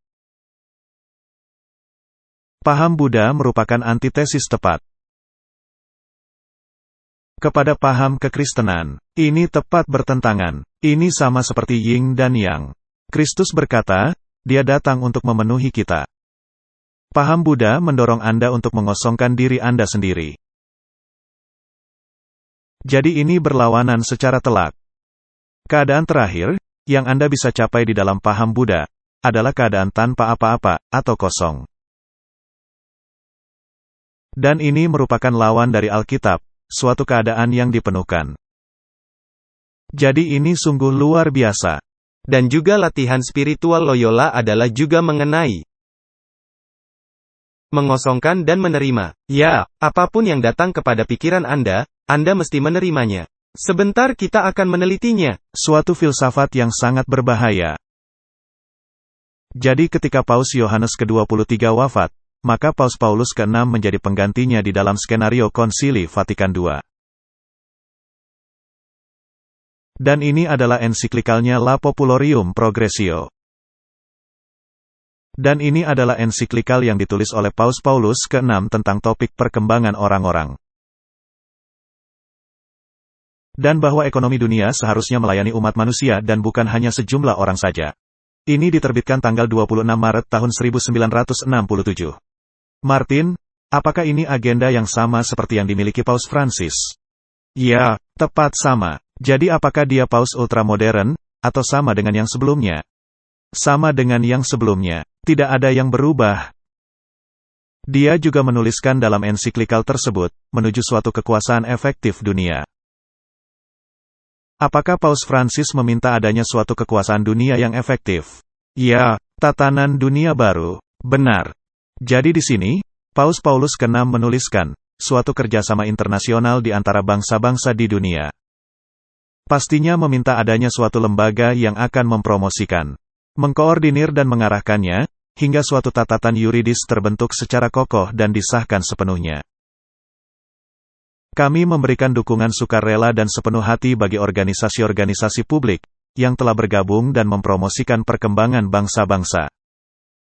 Paham Buddha merupakan antitesis tepat kepada paham kekristenan. Ini tepat bertentangan. Ini sama seperti yin dan yang. Kristus berkata, dia datang untuk memenuhi kita. Paham Buddha mendorong Anda untuk mengosongkan diri Anda sendiri. Jadi ini berlawanan secara telak. Keadaan terakhir, yang Anda bisa capai di dalam paham Buddha, adalah keadaan tanpa apa-apa, atau kosong. Dan ini merupakan lawan dari Alkitab, suatu keadaan yang dipenuhkan. Jadi ini sungguh luar biasa. Dan juga latihan spiritual Loyola adalah juga mengenai mengosongkan dan menerima. Ya, apapun yang datang kepada pikiran Anda mesti menerimanya. Sebentar kita akan menelitinya. Suatu filsafat yang sangat berbahaya. Jadi ketika Paus Yohanes ke-23 wafat, maka Paus Paulus ke-6 menjadi penggantinya di dalam skenario Konsili Vatikan II. Dan ini adalah ensiklikalnya La Popularium Progressio. Dan ini adalah ensiklikal yang ditulis oleh Paus Paulus ke-6 tentang topik perkembangan orang-orang. Dan bahwa ekonomi dunia seharusnya melayani umat manusia dan bukan hanya sejumlah orang saja. Ini diterbitkan tanggal 26 Maret tahun 1967. Martin, apakah ini agenda yang sama seperti yang dimiliki Paus Francis? Ya, tepat sama. Jadi apakah dia paus ultramodern, atau sama dengan yang sebelumnya? Sama dengan yang sebelumnya. Tidak ada yang berubah. Dia juga menuliskan dalam ensiklikal tersebut, menuju suatu kekuasaan efektif dunia. Apakah Paus Francis meminta adanya suatu kekuasaan dunia yang efektif? Ya, tatanan dunia baru. Benar. Jadi di sini, Paus Paulus ke-6 menuliskan, suatu kerjasama internasional di antara bangsa-bangsa di dunia. Pastinya meminta adanya suatu lembaga yang akan mempromosikan, mengkoordinir dan mengarahkannya, hingga suatu tatatan yuridis terbentuk secara kokoh dan disahkan sepenuhnya. Kami memberikan dukungan sukarela dan sepenuh hati bagi organisasi-organisasi publik, yang telah bergabung dan mempromosikan perkembangan bangsa-bangsa.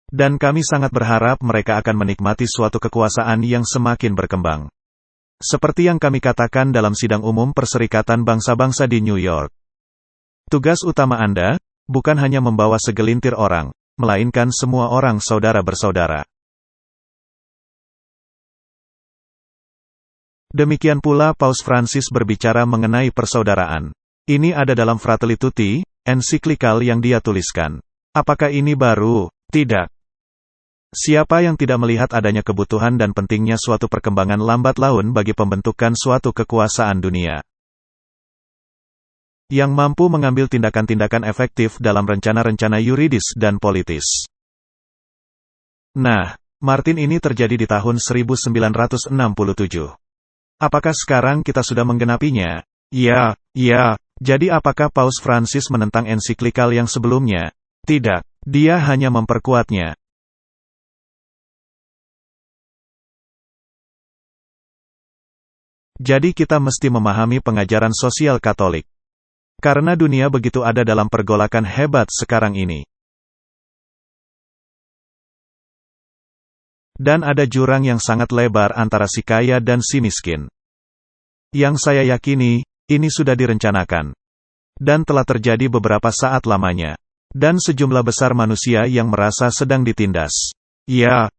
Dan kami sangat berharap mereka akan menikmati suatu kekuasaan yang semakin berkembang. Seperti yang kami katakan dalam sidang umum Perserikatan Bangsa-Bangsa di New York. Tugas utama Anda, bukan hanya membawa segelintir orang, melainkan semua orang saudara bersaudara. Demikian pula Paus Fransis berbicara mengenai persaudaraan. Ini ada dalam Fratelli Tutti, ensiklikal yang dia tuliskan. Apakah ini baru? Tidak. Siapa yang tidak melihat adanya kebutuhan dan pentingnya suatu perkembangan lambat laun bagi pembentukan suatu kekuasaan dunia yang mampu mengambil tindakan-tindakan efektif dalam rencana-rencana yuridis dan politis. Nah, Martin ini terjadi di tahun 1967. Apakah sekarang kita sudah menggenapinya? Ya. Jadi apakah Paus Fransis menentang ensiklikal yang sebelumnya? Tidak. Dia hanya memperkuatnya. Jadi kita mesti memahami pengajaran sosial Katolik. Karena dunia begitu ada dalam pergolakan hebat sekarang ini. Dan ada jurang yang sangat lebar antara si kaya dan si miskin. Yang saya yakini, ini sudah direncanakan. Dan telah terjadi beberapa saat lamanya. Dan sejumlah besar manusia yang merasa sedang ditindas. Ya.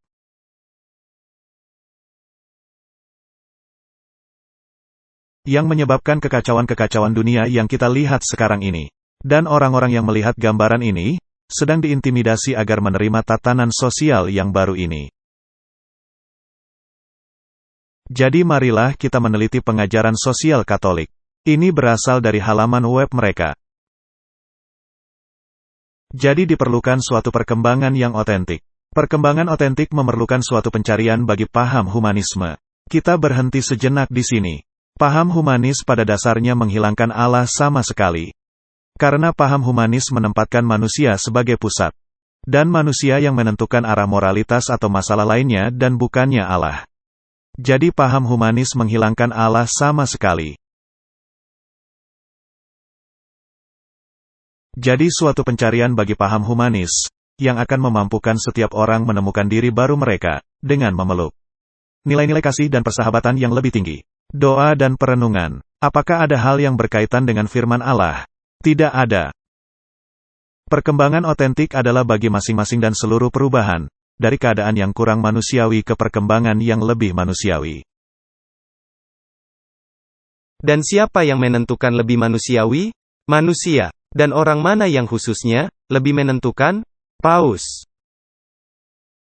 Yang menyebabkan kekacauan-kekacauan dunia yang kita lihat sekarang ini. Dan orang-orang yang melihat gambaran ini, sedang diintimidasi agar menerima tatanan sosial yang baru ini. Jadi marilah kita meneliti pengajaran sosial Katolik. Ini berasal dari halaman web mereka. Jadi diperlukan suatu perkembangan yang otentik. Perkembangan otentik memerlukan suatu pencarian bagi paham humanisme. Kita berhenti sejenak di sini. Paham humanis pada dasarnya menghilangkan Allah sama sekali. Karena paham humanis menempatkan manusia sebagai pusat. Dan manusia yang menentukan arah moralitas atau masalah lainnya dan bukannya Allah. Jadi paham humanis menghilangkan Allah sama sekali. Jadi suatu pencarian bagi paham humanis, yang akan memampukan setiap orang menemukan diri baru mereka, dengan memeluk nilai-nilai kasih dan persahabatan yang lebih tinggi. Doa dan perenungan. Apakah ada hal yang berkaitan dengan firman Allah? Tidak ada. Perkembangan otentik adalah bagi masing-masing dan seluruh perubahan, dari keadaan yang kurang manusiawi ke perkembangan yang lebih manusiawi. Dan siapa yang menentukan lebih manusiawi? Manusia. Dan orang mana yang khususnya lebih menentukan? Paus.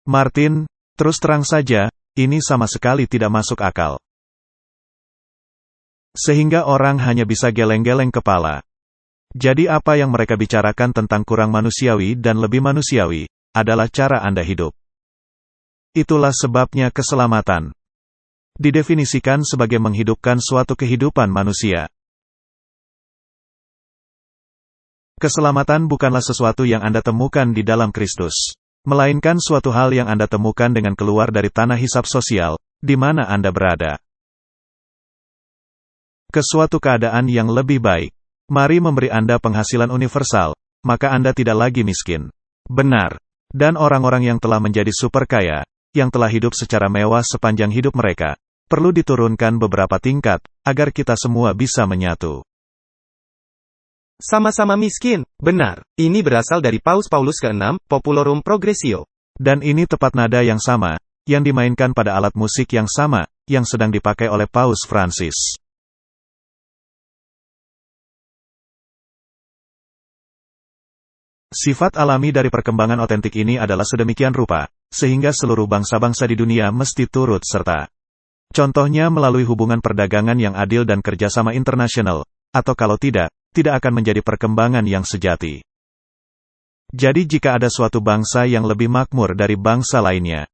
Martin, terus terang saja, ini sama sekali tidak masuk akal. Sehingga orang hanya bisa geleng-geleng kepala. Jadi apa yang mereka bicarakan tentang kurang manusiawi dan lebih manusiawi, adalah cara Anda hidup. Itulah sebabnya keselamatan didefinisikan sebagai menghidupkan suatu kehidupan manusia. Keselamatan bukanlah sesuatu yang Anda temukan di dalam Kristus, melainkan suatu hal yang Anda temukan dengan keluar dari tanah hisab sosial, di mana Anda berada. Ke suatu keadaan yang lebih baik. Mari memberi Anda penghasilan universal, maka Anda tidak lagi miskin. Benar. Dan orang-orang yang telah menjadi super kaya, yang telah hidup secara mewah sepanjang hidup mereka, perlu diturunkan beberapa tingkat, agar kita semua bisa menyatu. Sama-sama miskin. Benar. Ini berasal dari Paus Paulus ke-6, Populorum Progressio. Dan ini tepat nada yang sama, yang dimainkan pada alat musik yang sama, yang sedang dipakai oleh Paus Fransis. Sifat alami dari perkembangan otentik ini adalah sedemikian rupa, sehingga seluruh bangsa-bangsa di dunia mesti turut serta. Contohnya melalui hubungan perdagangan yang adil dan kerjasama internasional, atau kalau tidak akan menjadi perkembangan yang sejati. Jadi jika ada suatu bangsa yang lebih makmur dari bangsa lainnya,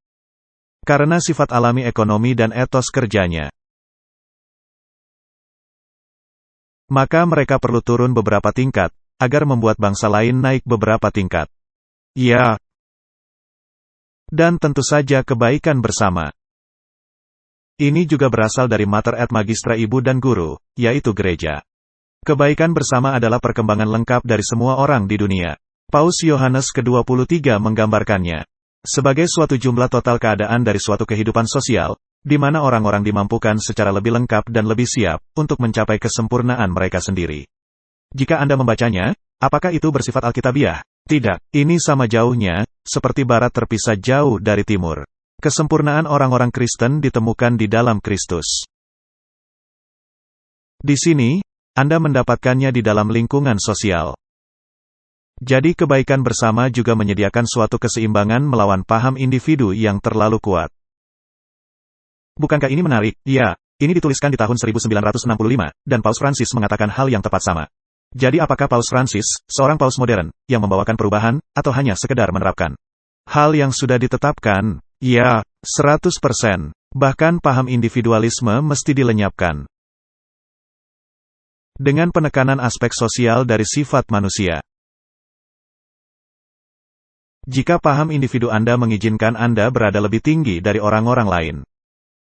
Karena sifat alami ekonomi dan etos kerjanya, maka mereka perlu turun beberapa tingkat, agar membuat bangsa lain naik beberapa tingkat. Ya. Dan tentu saja kebaikan bersama. Ini juga berasal dari Mater et Magistra ibu dan guru, yaitu gereja. Kebaikan bersama adalah perkembangan lengkap dari semua orang di dunia. Paus Yohanes ke-23 menggambarkannya sebagai suatu jumlah total keadaan dari suatu kehidupan sosial, di mana orang-orang dimampukan secara lebih lengkap dan lebih siap untuk mencapai kesempurnaan mereka sendiri. Jika Anda membacanya, apakah itu bersifat alkitabiah? Tidak, ini sama jauhnya, seperti barat terpisah jauh dari timur. Kesempurnaan orang-orang Kristen ditemukan di dalam Kristus. Di sini, Anda mendapatkannya di dalam lingkungan sosial. Jadi kebaikan bersama juga menyediakan suatu keseimbangan melawan paham individu yang terlalu kuat. Bukankah ini menarik? Ya, ini dituliskan di tahun 1965, dan Paus Francis mengatakan hal yang tepat sama. Jadi apakah Paus Francis, seorang paus modern, yang membawakan perubahan, atau hanya sekedar menerapkan hal yang sudah ditetapkan? Ya, 100%. Bahkan paham individualisme mesti dilenyapkan. Dengan penekanan aspek sosial dari sifat manusia. Jika paham individu Anda mengizinkan Anda berada lebih tinggi dari orang-orang lain,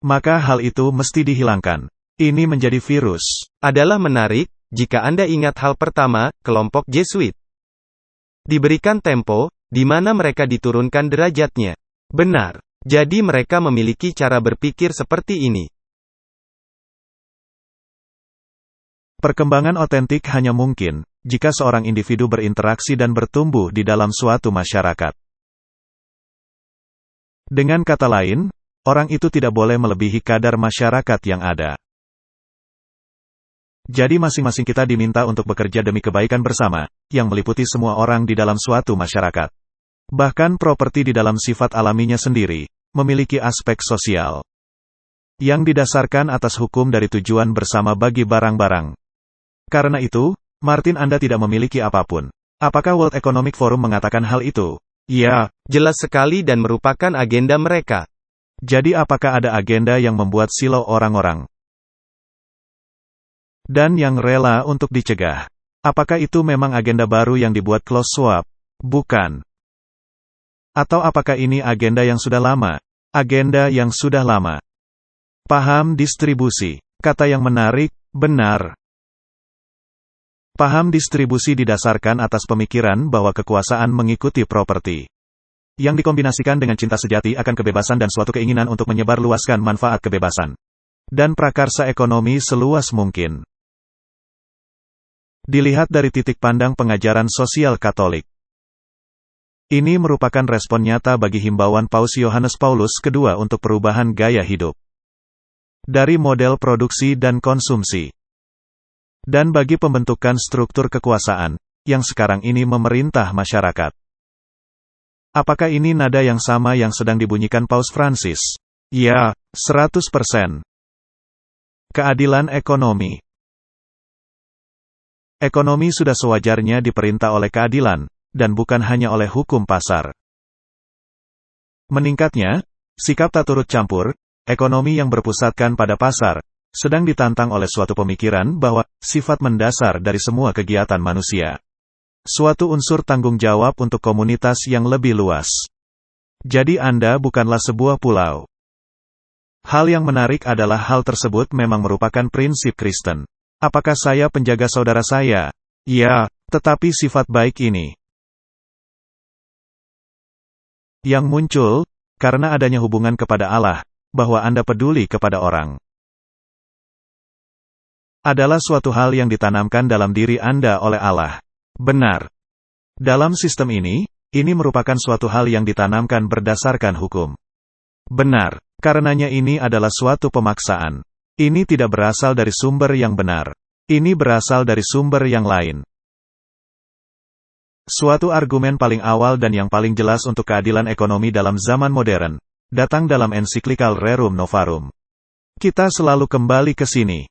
maka hal itu mesti dihilangkan. Ini menjadi virus. Adalah menarik, jika Anda ingat hal pertama, kelompok Jesuit diberikan tempo, di mana mereka diturunkan derajatnya. Benar. Jadi mereka memiliki cara berpikir seperti ini. Perkembangan otentik hanya mungkin jika seorang individu berinteraksi dan bertumbuh di dalam suatu masyarakat. Dengan kata lain, orang itu tidak boleh melebihi kadar masyarakat yang ada. Jadi masing-masing kita diminta untuk bekerja demi kebaikan bersama, yang meliputi semua orang di dalam suatu masyarakat. Bahkan properti di dalam sifat alaminya sendiri, memiliki aspek sosial yang didasarkan atas hukum dari tujuan bersama bagi barang-barang. Karena itu, Martin, Anda tidak memiliki apapun. Apakah World Economic Forum mengatakan hal itu? Ya, jelas sekali dan merupakan agenda mereka. Jadi apakah ada agenda yang membuat silau orang-orang? Dan yang rela untuk dicegah? Apakah itu memang agenda baru yang dibuat Klaus Schwab? Bukan. Atau apakah ini agenda yang sudah lama? Agenda yang sudah lama. Paham distribusi. Kata yang menarik, benar. Paham distribusi didasarkan atas pemikiran bahwa kekuasaan mengikuti properti, yang dikombinasikan dengan cinta sejati akan kebebasan dan suatu keinginan untuk menyebarluaskan manfaat kebebasan, dan prakarsa ekonomi seluas mungkin. Dilihat dari titik pandang pengajaran sosial Katolik, ini merupakan respon nyata bagi himbauan Paus Yohanes Paulus II untuk perubahan gaya hidup dari model produksi dan konsumsi, dan bagi pembentukan struktur kekuasaan yang sekarang ini memerintah masyarakat. Apakah ini nada yang sama yang sedang dibunyikan Paus Francis? Ya, 100%. Keadilan ekonomi. Ekonomi sudah sewajarnya diperintah oleh keadilan, dan bukan hanya oleh hukum pasar. Meningkatnya sikap tak turut campur, ekonomi yang berpusatkan pada pasar, sedang ditantang oleh suatu pemikiran bahwa sifat mendasar dari semua kegiatan manusia, suatu unsur tanggung jawab untuk komunitas yang lebih luas. Jadi Anda bukanlah sebuah pulau. Hal yang menarik adalah hal tersebut memang merupakan prinsip Kristen. Apakah saya penjaga saudara saya? Ya, tetapi sifat baik ini yang muncul karena adanya hubungan kepada Allah, bahwa Anda peduli kepada orang, adalah suatu hal yang ditanamkan dalam diri Anda oleh Allah. Benar. Dalam sistem ini merupakan suatu hal yang ditanamkan berdasarkan hukum. Benar. Karenanya ini adalah suatu pemaksaan. Ini tidak berasal dari sumber yang benar. Ini berasal dari sumber yang lain. Suatu argumen paling awal dan yang paling jelas untuk keadilan ekonomi dalam zaman modern, datang dalam ensiklikal Rerum Novarum. Kita selalu kembali ke sini,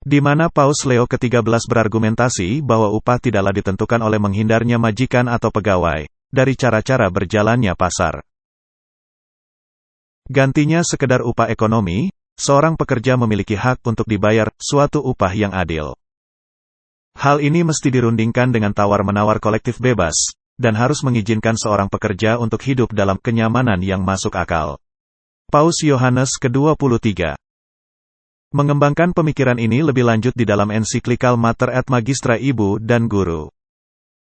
di mana Paus Leo ke-13 berargumentasi bahwa upah tidaklah ditentukan oleh menghindarnya majikan atau pegawai, dari cara-cara berjalannya pasar. Gantinya sekedar upah ekonomi, seorang pekerja memiliki hak untuk dibayar suatu upah yang adil. Hal ini mesti dirundingkan dengan tawar-menawar kolektif bebas, dan harus mengizinkan seorang pekerja untuk hidup dalam kenyamanan yang masuk akal. Paus Yohanes ke-23 mengembangkan pemikiran ini lebih lanjut di dalam ensiklikal Mater et Magistra Ibu dan Guru.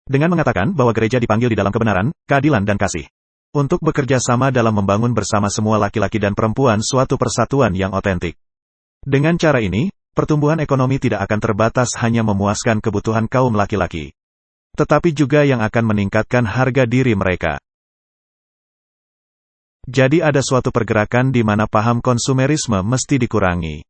Dengan mengatakan bahwa gereja dipanggil di dalam kebenaran, keadilan dan kasih. Untuk bekerja sama dalam membangun bersama semua laki-laki dan perempuan suatu persatuan yang otentik. Dengan cara ini, pertumbuhan ekonomi tidak akan terbatas hanya memuaskan kebutuhan kaum laki-laki. Tetapi juga yang akan meningkatkan harga diri mereka. Jadi ada suatu pergerakan di mana paham konsumerisme mesti dikurangi.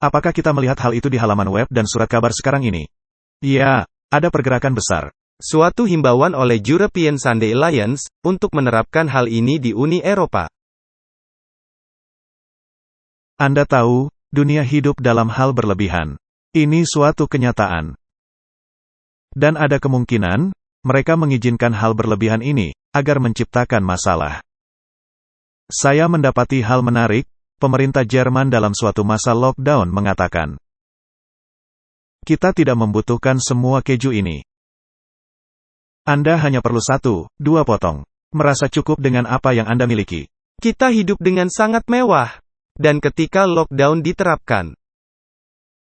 Apakah kita melihat hal itu di halaman web dan surat kabar sekarang ini? Ya, ada pergerakan besar. Suatu himbauan oleh European Sunday Alliance, untuk menerapkan hal ini di Uni Eropa. Anda tahu, dunia hidup dalam hal berlebihan. Ini suatu kenyataan. Dan ada kemungkinan, mereka mengizinkan hal berlebihan ini, agar menciptakan masalah. Saya mendapati hal menarik. Pemerintah Jerman dalam suatu masa lockdown mengatakan, kita tidak membutuhkan semua keju ini. Anda hanya perlu 1-2 potong. Merasa cukup dengan apa yang Anda miliki. Kita hidup dengan sangat mewah. Dan ketika lockdown diterapkan,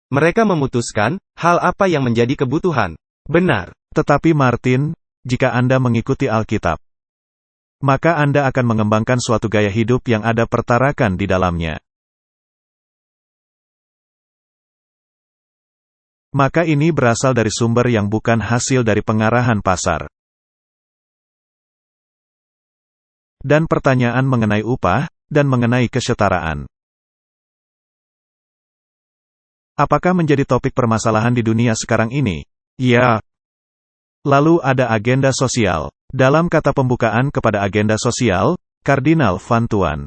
mereka memutuskan, hal apa yang menjadi kebutuhan. Benar. Tetapi Martin, jika Anda mengikuti Alkitab, maka Anda akan mengembangkan suatu gaya hidup yang ada pertarakan di dalamnya. Maka ini berasal dari sumber yang bukan hasil dari pengarahan pasar. Dan pertanyaan mengenai upah, dan mengenai kesetaraan. Apakah menjadi topik permasalahan di dunia sekarang ini? Ya. Lalu ada agenda sosial. Dalam kata pembukaan kepada agenda sosial, Kardinal Van Tuan,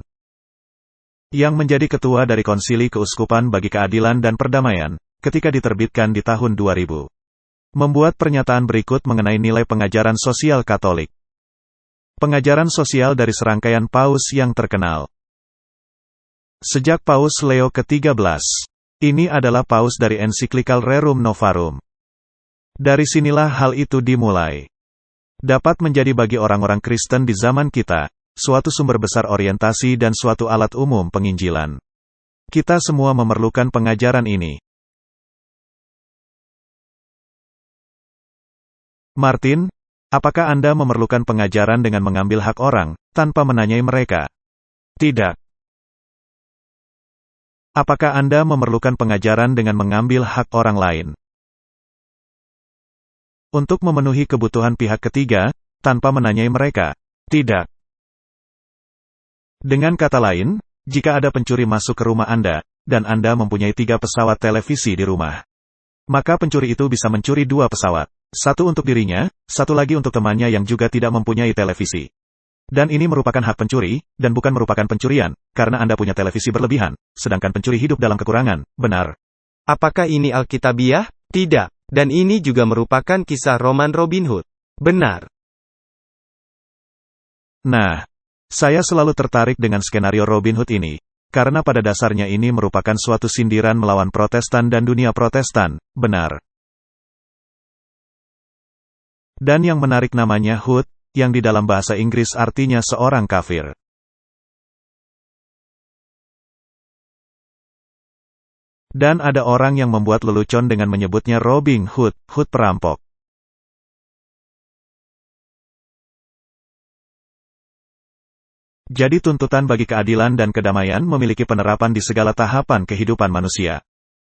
yang menjadi ketua dari Konsili Keuskupan bagi Keadilan dan Perdamaian, ketika diterbitkan di tahun 2000, membuat pernyataan berikut mengenai nilai pengajaran sosial Katolik. Pengajaran sosial dari serangkaian paus yang terkenal. Sejak Paus Leo ke-13, ini adalah paus dari ensiklikal Rerum Novarum. Dari sinilah hal itu dimulai. Dapat menjadi bagi orang-orang Kristen di zaman kita, suatu sumber besar orientasi dan suatu alat umum penginjilan. Kita semua memerlukan pengajaran ini. Martin, apakah Anda memerlukan pengajaran dengan mengambil hak orang, tanpa menanyai mereka? Tidak. Apakah Anda memerlukan pengajaran dengan mengambil hak orang lain? Untuk memenuhi kebutuhan pihak ketiga, tanpa menanyai mereka? Tidak. Dengan kata lain, jika ada pencuri masuk ke rumah Anda, dan Anda mempunyai 3 pesawat televisi di rumah, maka pencuri itu bisa mencuri 2 pesawat. 1 untuk dirinya, 1 lagi untuk temannya yang juga tidak mempunyai televisi. Dan ini merupakan hak pencuri, dan bukan merupakan pencurian, karena Anda punya televisi berlebihan, sedangkan pencuri hidup dalam kekurangan, benar. Apakah ini Alkitabiah? Tidak. Dan ini juga merupakan kisah roman Robin Hood. Benar. Nah, saya selalu tertarik dengan skenario Robin Hood ini, karena pada dasarnya ini merupakan suatu sindiran melawan Protestan dan dunia Protestan, benar. Dan yang menarik namanya Hood, yang di dalam bahasa Inggris artinya seorang kafir. Dan ada orang yang membuat lelucon dengan menyebutnya Robin Hood, Hood perampok. Jadi tuntutan bagi keadilan dan kedamaian memiliki penerapan di segala tahapan kehidupan manusia.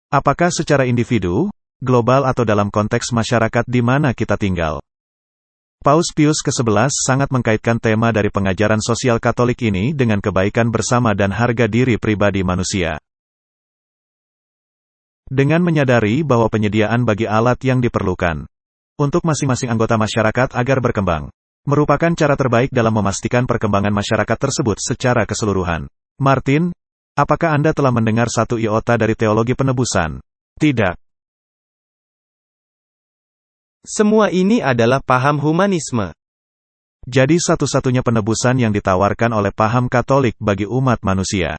Apakah secara individu, global atau dalam konteks masyarakat di mana kita tinggal. Paus Pius ke-11 sangat mengkaitkan tema dari pengajaran sosial Katolik ini dengan kebaikan bersama dan harga diri pribadi manusia. Dengan menyadari bahwa penyediaan bagi alat yang diperlukan untuk masing-masing anggota masyarakat agar berkembang, merupakan cara terbaik dalam memastikan perkembangan masyarakat tersebut secara keseluruhan. Martin, apakah Anda telah mendengar 1 iota dari teologi penebusan? Tidak. Semua ini adalah paham humanisme. Jadi satu-satunya penebusan yang ditawarkan oleh paham Katolik bagi umat manusia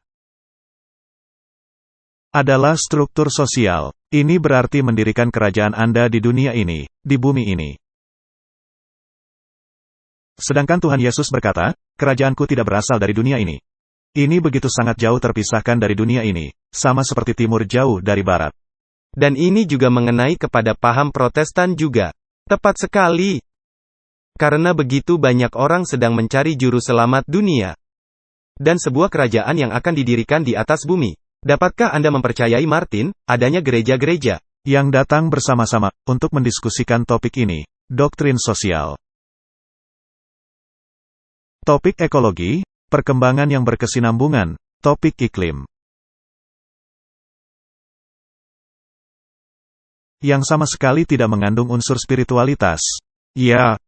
adalah struktur sosial. Ini berarti mendirikan kerajaan Anda di dunia ini, di bumi ini. Sedangkan Tuhan Yesus berkata, "Kerajaanku tidak berasal dari dunia ini." Ini begitu sangat jauh terpisahkan dari dunia ini, sama seperti timur jauh dari barat. Dan ini juga mengenai kepada paham Protestan juga. Tepat sekali. Karena begitu banyak orang sedang mencari juru selamat dunia. Dan sebuah kerajaan yang akan didirikan di atas bumi. Dapatkah Anda mempercayai Martin, adanya gereja-gereja yang datang bersama-sama untuk mendiskusikan topik ini, doktrin sosial. Topik ekologi, perkembangan yang berkesinambungan, topik iklim. Yang sama sekali tidak mengandung unsur spiritualitas. Ya.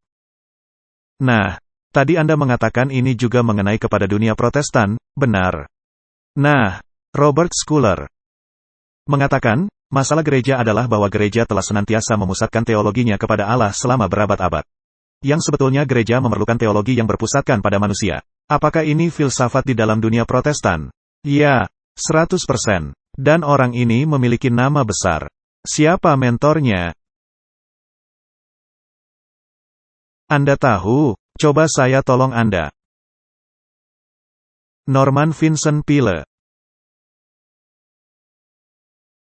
Nah, tadi Anda mengatakan ini juga mengenai kepada dunia Protestan, benar? Nah, Robert Schuller mengatakan, masalah gereja adalah bahwa gereja telah senantiasa memusatkan teologinya kepada Allah selama berabad-abad. Yang sebetulnya gereja memerlukan teologi yang berpusatkan pada manusia. Apakah ini filsafat di dalam dunia Protestan? Ya, 100%. Dan orang ini memiliki nama besar. Siapa mentornya? Anda tahu? Coba saya tolong Anda. Norman Vincent Peale.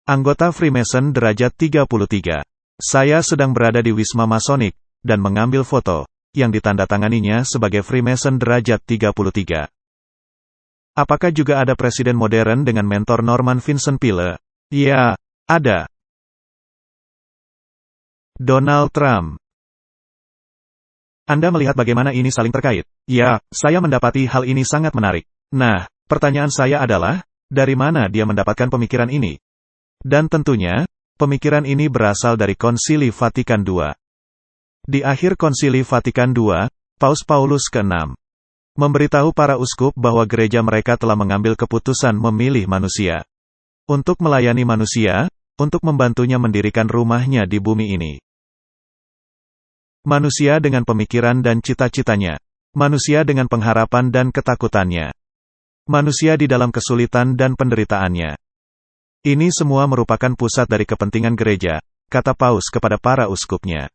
Anggota Freemason derajat 33. Saya sedang berada di Wisma Masonik, dan mengambil foto, yang ditandatanganinya sebagai Freemason derajat 33. Apakah juga ada presiden modern dengan mentor Norman Vincent Peale? Ya, ada. Donald Trump. Anda melihat bagaimana ini saling terkait? Ya, saya mendapati hal ini sangat menarik. Nah, pertanyaan saya adalah, dari mana dia mendapatkan pemikiran ini? Dan tentunya, pemikiran ini berasal dari Konsili Vatikan II. Di akhir Konsili Vatikan II, Paus Paulus ke-6 memberitahu para uskup bahwa gereja mereka telah mengambil keputusan memilih manusia untuk melayani manusia, untuk membantunya mendirikan rumahnya di bumi ini. Manusia dengan pemikiran dan cita-citanya. Manusia dengan pengharapan dan ketakutannya. Manusia di dalam kesulitan dan penderitaannya. Ini semua merupakan pusat dari kepentingan gereja, kata Paus kepada para uskupnya.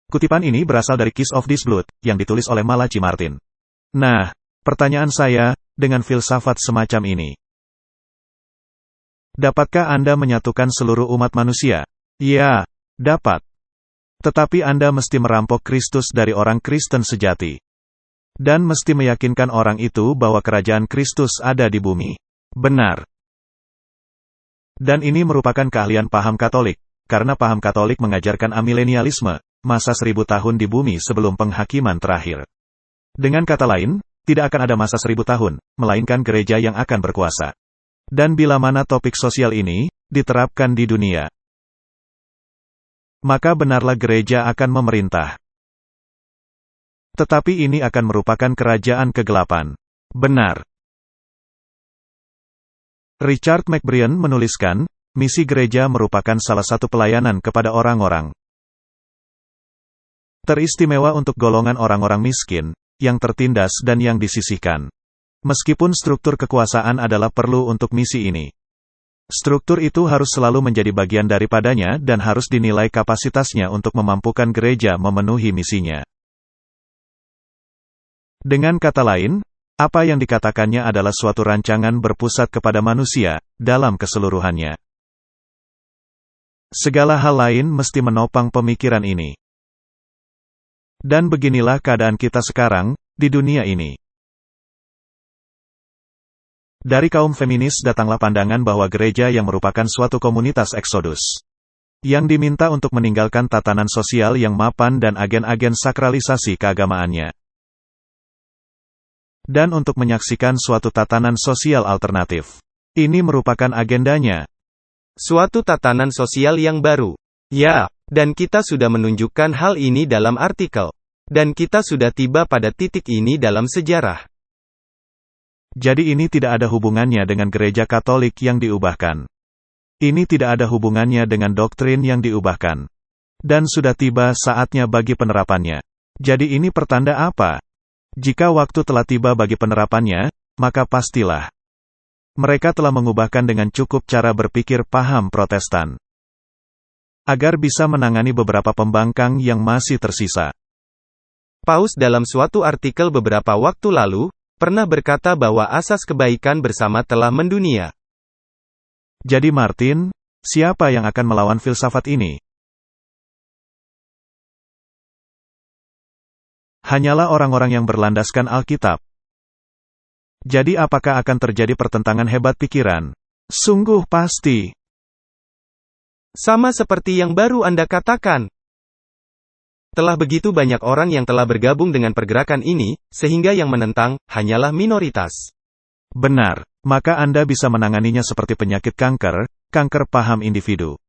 Kutipan ini berasal dari Kiss of This Blood, yang ditulis oleh Malachi Martin. Nah, pertanyaan saya, dengan filsafat semacam ini, dapatkah Anda menyatukan seluruh umat manusia? Ya, dapat. Tetapi Anda mesti merampok Kristus dari orang Kristen sejati. Dan mesti meyakinkan orang itu bahwa kerajaan Kristus ada di bumi. Benar. Dan ini merupakan keahlian paham Katolik, karena paham Katolik mengajarkan amilenialisme, masa 1000 tahun di bumi sebelum penghakiman terakhir. Dengan kata lain, tidak akan ada masa 1000 tahun, melainkan gereja yang akan berkuasa. Dan bila mana topik sosial ini diterapkan di dunia, maka benarlah gereja akan memerintah. Tetapi ini akan merupakan kerajaan kegelapan. Benar. Richard McBrien menuliskan, misi gereja merupakan salah satu pelayanan kepada orang-orang teristimewa untuk golongan orang-orang miskin, yang tertindas dan yang disisihkan. Meskipun struktur kekuasaan adalah perlu untuk misi ini, struktur itu harus selalu menjadi bagian daripadanya dan harus dinilai kapasitasnya untuk memampukan gereja memenuhi misinya. Dengan kata lain, apa yang dikatakannya adalah suatu rancangan berpusat kepada manusia, dalam keseluruhannya. Segala hal lain mesti menopang pemikiran ini. Dan beginilah keadaan kita sekarang, di dunia ini. Dari kaum feminis datanglah pandangan bahwa gereja yang merupakan suatu komunitas eksodus, yang diminta untuk meninggalkan tatanan sosial yang mapan dan agen-agen sakralisasi keagamaannya, dan untuk menyaksikan suatu tatanan sosial alternatif. Ini merupakan agendanya. Suatu tatanan sosial yang baru. Ya, dan kita sudah menunjukkan hal ini dalam artikel. Dan kita sudah tiba pada titik ini dalam sejarah. Jadi ini tidak ada hubungannya dengan gereja Katolik yang diubahkan. Ini tidak ada hubungannya dengan doktrin yang diubahkan. Dan sudah tiba saatnya bagi penerapannya. Jadi ini pertanda apa? Jika waktu telah tiba bagi penerapannya, maka pastilah mereka telah mengubahkan dengan cukup cara berpikir paham Protestan agar bisa menangani beberapa pembangkang yang masih tersisa. Paus dalam suatu artikel beberapa waktu lalu, pernah berkata bahwa asas kebaikan bersama telah mendunia. Jadi Martin, siapa yang akan melawan filsafat ini? Hanyalah orang-orang yang berlandaskan Alkitab. Jadi apakah akan terjadi pertentangan hebat pikiran? Sungguh pasti. Sama seperti yang baru Anda katakan. Telah begitu banyak orang yang telah bergabung dengan pergerakan ini, sehingga yang menentang hanyalah minoritas. Benar, maka Anda bisa menanganinya seperti penyakit kanker paham individu.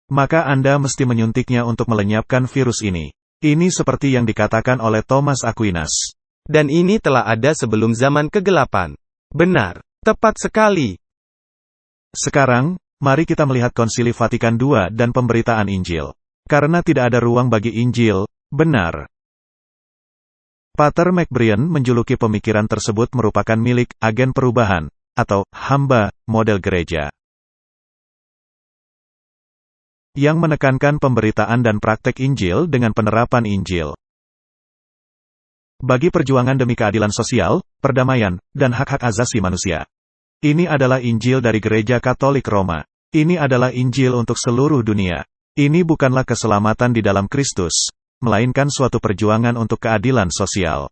Maka Anda mesti menyuntiknya untuk melenyapkan virus ini. Ini seperti yang dikatakan oleh Thomas Aquinas. Dan ini telah ada sebelum zaman kegelapan. Benar, tepat sekali. Sekarang, mari kita melihat Konsili Vatikan II dan pemberitaan Injil. Karena tidak ada ruang bagi Injil, benar. Pater McBrien menjuluki pemikiran tersebut merupakan milik agen perubahan, atau hamba model gereja, yang menekankan pemberitaan dan praktek Injil dengan penerapan Injil. Bagi perjuangan demi keadilan sosial, perdamaian, dan hak-hak asasi manusia. Ini adalah Injil dari Gereja Katolik Roma. Ini adalah Injil untuk seluruh dunia. Ini bukanlah keselamatan di dalam Kristus, melainkan suatu perjuangan untuk keadilan sosial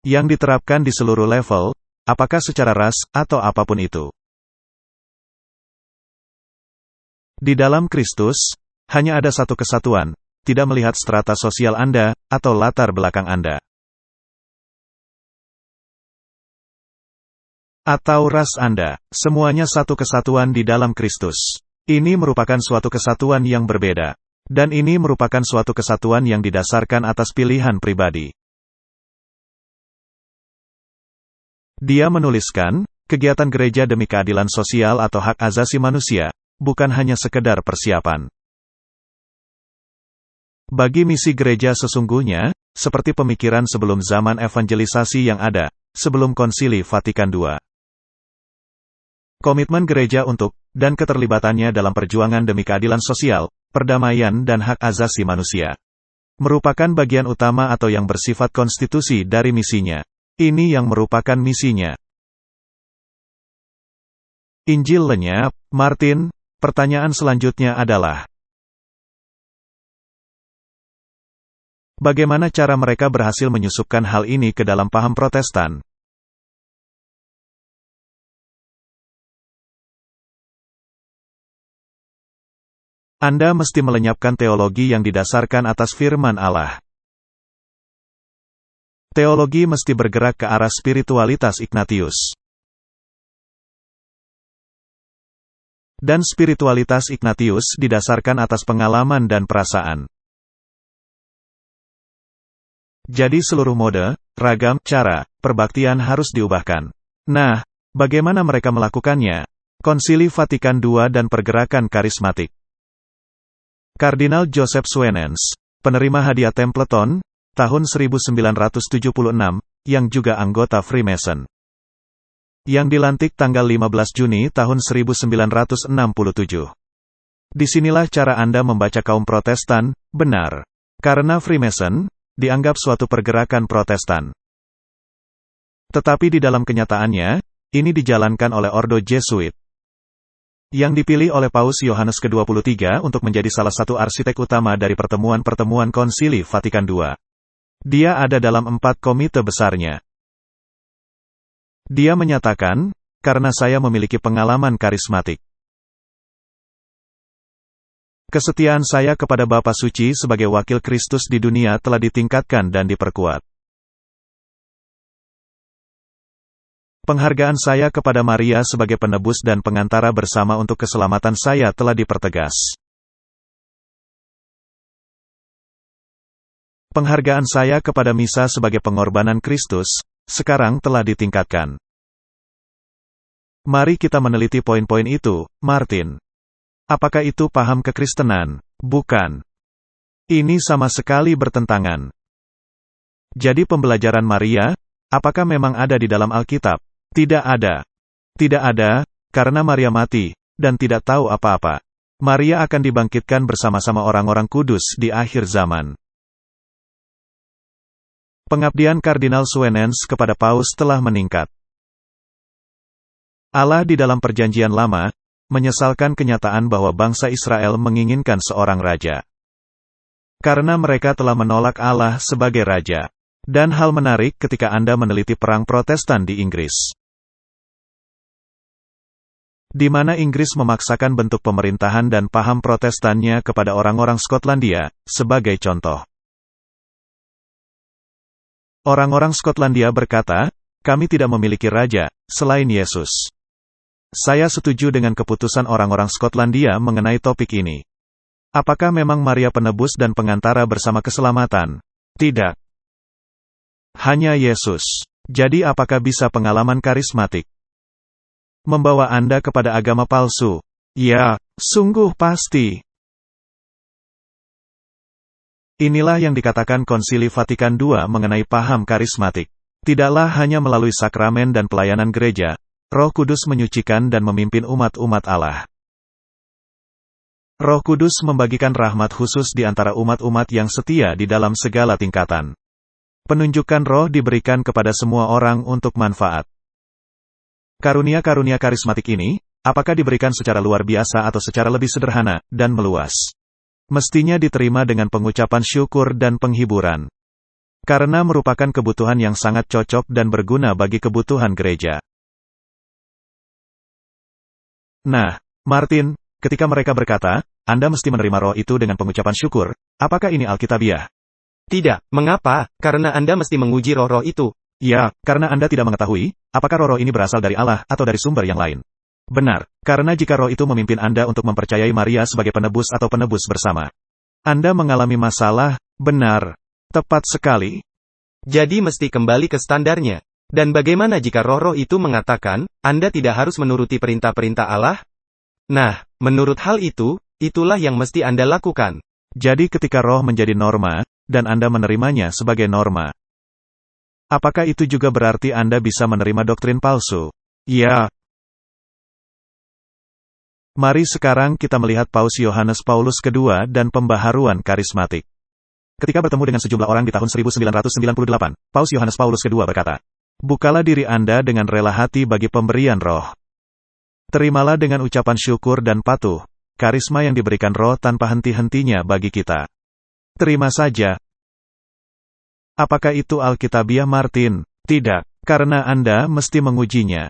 yang diterapkan di seluruh level, apakah secara ras, atau apapun itu. Di dalam Kristus, hanya ada satu kesatuan, tidak melihat strata sosial Anda, atau latar belakang Anda, atau ras Anda, semuanya satu kesatuan di dalam Kristus. Ini merupakan suatu kesatuan yang berbeda. Dan ini merupakan suatu kesatuan yang didasarkan atas pilihan pribadi. Dia menuliskan, kegiatan gereja demi keadilan sosial atau hak asasi manusia, bukan hanya sekedar persiapan bagi misi gereja sesungguhnya, seperti pemikiran sebelum zaman evangelisasi yang ada, sebelum Konsili Vatikan II. Komitmen gereja untuk, dan keterlibatannya dalam perjuangan demi keadilan sosial, perdamaian dan hak asasi manusia, merupakan bagian utama atau yang bersifat konstitusi dari misinya. Ini yang merupakan misinya. Injil lenyap, Martin. Pertanyaan selanjutnya adalah, bagaimana cara mereka berhasil menyusupkan hal ini ke dalam paham Protestan? Anda mesti melenyapkan teologi yang didasarkan atas firman Allah. Teologi mesti bergerak ke arah spiritualitas Ignatius. Dan spiritualitas Ignatius didasarkan atas pengalaman dan perasaan. Jadi seluruh mode, ragam, cara, perbaktian harus diubahkan. Nah, bagaimana mereka melakukannya? Konsili Vatikan II dan pergerakan karismatik. Kardinal Joseph Suenens, penerima hadiah Templeton, tahun 1976, yang juga anggota Freemason. Yang dilantik tanggal 15 Juni tahun 1967. Disinilah cara Anda membaca kaum Protestan, benar. Karena Freemason, dianggap suatu pergerakan Protestan. Tetapi di dalam kenyataannya, ini dijalankan oleh Ordo Jesuit, yang dipilih oleh Paus Yohanes ke-23 untuk menjadi salah satu arsitek utama dari pertemuan-pertemuan Konsili Vatikan II. Dia ada dalam 4 komite besarnya. Dia menyatakan, karena saya memiliki pengalaman karismatik, kesetiaan saya kepada Bapa Suci sebagai wakil Kristus di dunia telah ditingkatkan dan diperkuat. Penghargaan saya kepada Maria sebagai penebus dan pengantara bersama untuk keselamatan saya telah dipertegas. Penghargaan saya kepada misa sebagai pengorbanan Kristus, sekarang telah ditingkatkan. Mari kita meneliti poin-poin itu, Martin. Apakah itu paham kekristenan? Bukan. Ini sama sekali bertentangan. Jadi pembelajaran Maria, apakah memang ada di dalam Alkitab? Tidak ada. Tidak ada, karena Maria mati, dan tidak tahu apa-apa. Maria akan dibangkitkan bersama-sama orang-orang kudus di akhir zaman. Pengabdian Kardinal Suenens kepada Paus telah meningkat. Allah di dalam Perjanjian Lama menyesalkan kenyataan bahwa bangsa Israel menginginkan seorang raja. Karena mereka telah menolak Allah sebagai raja. Dan hal menarik ketika Anda meneliti perang Protestan di Inggris, di mana Inggris memaksakan bentuk pemerintahan dan paham Protestannya kepada orang-orang Skotlandia, sebagai contoh. Orang-orang Skotlandia berkata, kami tidak memiliki raja, selain Yesus. Saya setuju dengan keputusan orang-orang Skotlandia mengenai topik ini. Apakah memang Maria penebus dan pengantara bersama keselamatan? Tidak. Hanya Yesus. Jadi apakah bisa pengalaman karismatik membawa Anda kepada agama palsu? Ya, sungguh pasti. Inilah yang dikatakan Konsili Vatikan II mengenai paham karismatik. Tidaklah hanya melalui sakramen dan pelayanan gereja, Roh Kudus menyucikan dan memimpin umat-umat Allah. Roh Kudus membagikan rahmat khusus di antara umat-umat yang setia di dalam segala tingkatan. Penunjukan roh diberikan kepada semua orang untuk manfaat. Karunia-karunia karismatik ini, apakah diberikan secara luar biasa atau secara lebih sederhana, dan meluas? Mestinya diterima dengan pengucapan syukur dan penghiburan. Karena merupakan kebutuhan yang sangat cocok dan berguna bagi kebutuhan gereja. Nah, Martin, ketika mereka berkata, Anda mesti menerima roh itu dengan pengucapan syukur, apakah ini alkitabiah? Tidak, mengapa? Karena Anda mesti menguji roh-roh itu. Ya, karena Anda tidak mengetahui, apakah roh-roh ini berasal dari Allah atau dari sumber yang lain. Benar, karena jika roh itu memimpin Anda untuk mempercayai Maria sebagai penebus atau penebus bersama, Anda mengalami masalah, benar, tepat sekali. Jadi mesti kembali ke standarnya. Dan bagaimana jika roh-roh itu mengatakan, Anda tidak harus menuruti perintah-perintah Allah? Nah, menurut hal itu, itulah yang mesti Anda lakukan. Jadi ketika roh menjadi norma, dan Anda menerimanya sebagai norma, apakah itu juga berarti Anda bisa menerima doktrin palsu? Ya. Mari sekarang kita melihat Paus Yohanes Paulus II dan pembaharuan karismatik. Ketika bertemu dengan sejumlah orang di tahun 1998, Paus Yohanes Paulus II berkata, bukalah diri Anda dengan rela hati bagi pemberian roh. Terimalah dengan ucapan syukur dan patuh, karisma yang diberikan roh tanpa henti-hentinya bagi kita. Terima saja. Apakah itu alkitabiah, Martin? Tidak, karena Anda mesti mengujinya.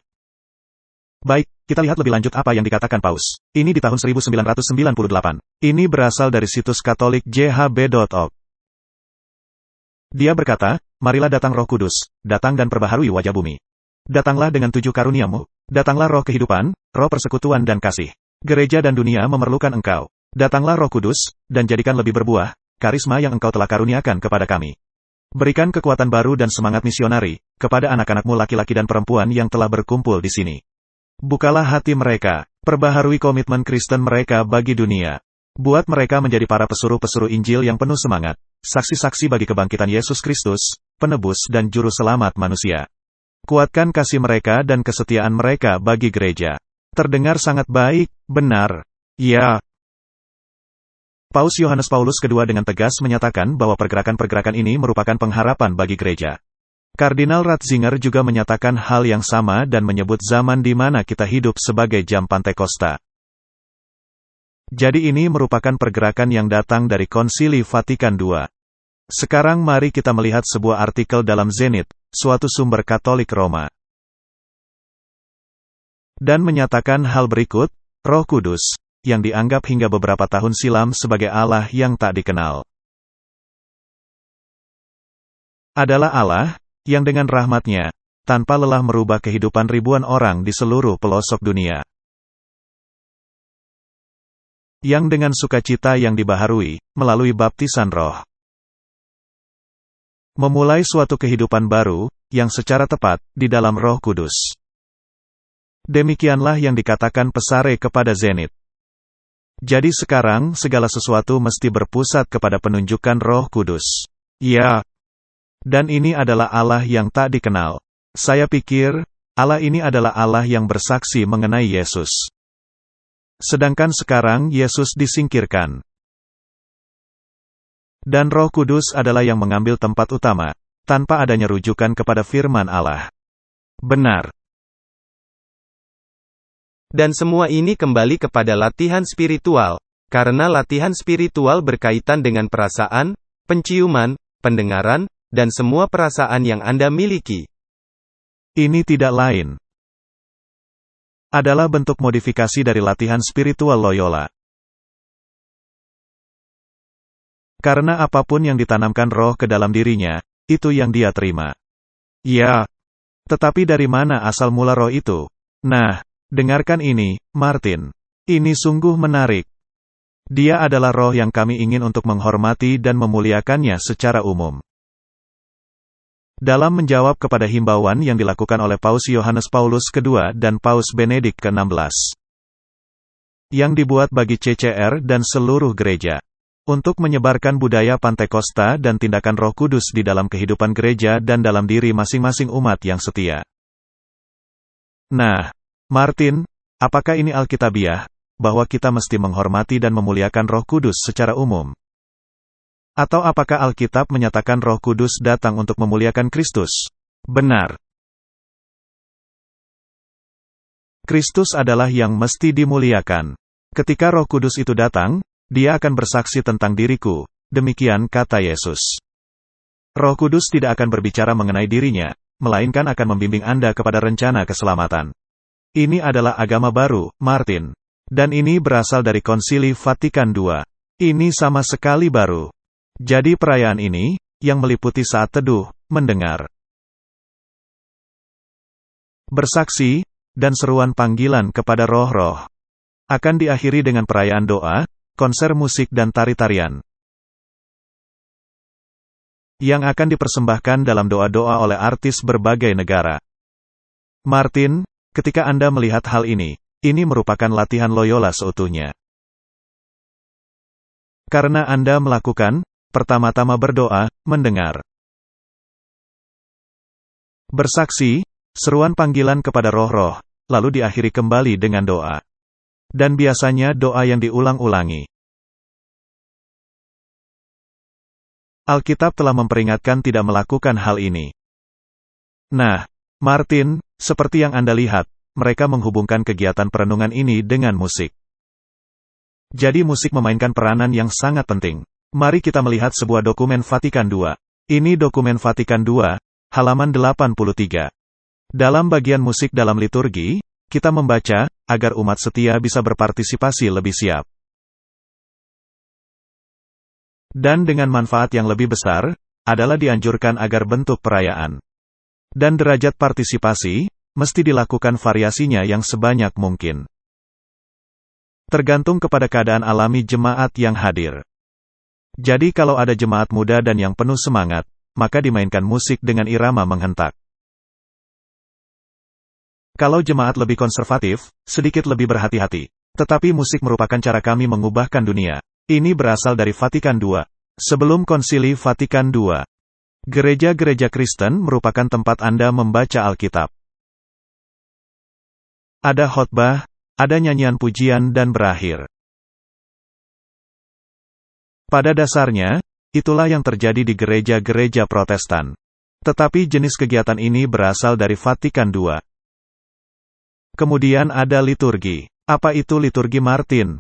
Baik, kita lihat lebih lanjut apa yang dikatakan Paus. Ini di tahun 1998. Ini berasal dari situs Katolik jhb.org. Dia berkata, marilah datang Roh Kudus, datang dan perbaharui wajah bumi. Datanglah dengan 7 karuniamu, datanglah roh kehidupan, roh persekutuan dan kasih. Gereja dan dunia memerlukan engkau. Datanglah Roh Kudus, dan jadikan lebih berbuah, karisma yang engkau telah karuniakan kepada kami. Berikan kekuatan baru dan semangat misionari, kepada anak-anakmu laki-laki dan perempuan yang telah berkumpul di sini. Bukalah hati mereka, perbaharui komitmen Kristen mereka bagi dunia. Buat mereka menjadi para pesuruh-pesuruh Injil yang penuh semangat, saksi-saksi bagi kebangkitan Yesus Kristus, penebus dan juru selamat manusia. Kuatkan kasih mereka dan kesetiaan mereka bagi gereja. Terdengar sangat baik, benar. Ya. Paus Yohanes Paulus II dengan tegas menyatakan bahwa pergerakan-pergerakan ini merupakan pengharapan bagi gereja. Kardinal Ratzinger juga menyatakan hal yang sama dan menyebut zaman di mana kita hidup sebagai jam Pantekosta. Jadi ini merupakan pergerakan yang datang dari Konsili Vatikan II. Sekarang mari kita melihat sebuah artikel dalam Zenit, suatu sumber Katolik Roma. Dan menyatakan hal berikut, Roh Kudus, yang dianggap hingga beberapa tahun silam sebagai Allah yang tak dikenal, adalah Allah, yang dengan rahmat-Nya, tanpa lelah merubah kehidupan ribuan orang di seluruh pelosok dunia. Yang dengan sukacita yang dibaharui, melalui baptisan roh, memulai suatu kehidupan baru, yang secara tepat, di dalam Roh Kudus. Demikianlah yang dikatakan Pesare kepada Zenit. Jadi sekarang segala sesuatu mesti berpusat kepada penunjukan Roh Kudus. Ya. Dan ini adalah Allah yang tak dikenal. Saya pikir, Allah ini adalah Allah yang bersaksi mengenai Yesus. Sedangkan sekarang Yesus disingkirkan. Dan Roh Kudus adalah yang mengambil tempat utama, tanpa adanya rujukan kepada firman Allah. Benar. Dan semua ini kembali kepada latihan spiritual, karena latihan spiritual berkaitan dengan perasaan, penciuman, pendengaran, dan semua perasaan yang Anda miliki. Ini tidak lain adalah bentuk modifikasi dari latihan spiritual Loyola. Karena apapun yang ditanamkan roh ke dalam dirinya, itu yang dia terima. Ya. Tetapi dari mana asal mula roh itu? Nah, dengarkan ini, Martin. Ini sungguh menarik. Dia adalah roh yang kami ingin untuk menghormati dan memuliakannya secara umum. Dalam menjawab kepada himbauan yang dilakukan oleh Paus Yohanes Paulus II dan Paus Benedik ke-16, yang dibuat bagi CCR dan seluruh gereja, untuk menyebarkan budaya Pantekosta dan tindakan Roh Kudus di dalam kehidupan gereja dan dalam diri masing-masing umat yang setia. Nah, Martin, apakah ini Alkitabiah, bahwa kita mesti menghormati dan memuliakan Roh Kudus secara umum? Atau apakah Alkitab menyatakan Roh Kudus datang untuk memuliakan Kristus? Benar. Kristus adalah yang mesti dimuliakan. Ketika Roh Kudus itu datang, Dia akan bersaksi tentang diriku, demikian kata Yesus. Roh Kudus tidak akan berbicara mengenai dirinya, melainkan akan membimbing Anda kepada rencana keselamatan. Ini adalah agama baru, Martin. Dan ini berasal dari Konsili Vatikan II. Ini sama sekali baru. Jadi perayaan ini, yang meliputi saat teduh, mendengar, bersaksi, dan seruan panggilan kepada roh-roh, akan diakhiri dengan perayaan doa, konser musik dan tari-tarian, yang akan dipersembahkan dalam doa-doa oleh artis berbagai negara. Martin, ketika Anda melihat hal ini merupakan latihan Loyola seutuhnya. Karena Anda melakukan, pertama-tama berdoa, mendengar, bersaksi, seruan panggilan kepada roh-roh, lalu diakhiri kembali dengan doa. Dan biasanya doa yang diulang-ulangi. Alkitab telah memperingatkan tidak melakukan hal ini. Nah, Martin, seperti yang Anda lihat, mereka menghubungkan kegiatan perenungan ini dengan musik. Jadi musik memainkan peranan yang sangat penting. Mari kita melihat sebuah dokumen Vatikan II. Ini dokumen Vatikan II, halaman 83. Dalam bagian musik dalam liturgi, kita membaca, agar umat setia bisa berpartisipasi lebih siap. Dan dengan manfaat yang lebih besar, adalah dianjurkan agar bentuk perayaan dan derajat partisipasi, mesti dilakukan variasinya yang sebanyak mungkin. Tergantung kepada keadaan alami jemaat yang hadir. Jadi kalau ada jemaat muda dan yang penuh semangat, maka dimainkan musik dengan irama menghentak. Kalau jemaat lebih konservatif, sedikit lebih berhati-hati. Tetapi musik merupakan cara kami mengubahkan dunia. Ini berasal dari Vatikan II. Sebelum Konsili Vatikan II, gereja-gereja Kristen merupakan tempat Anda membaca Alkitab. Ada khotbah, ada nyanyian pujian dan berakhir. Pada dasarnya, itulah yang terjadi di gereja-gereja Protestan. Tetapi jenis kegiatan ini berasal dari Vatikan II. Kemudian ada liturgi. Apa itu liturgi, Martin?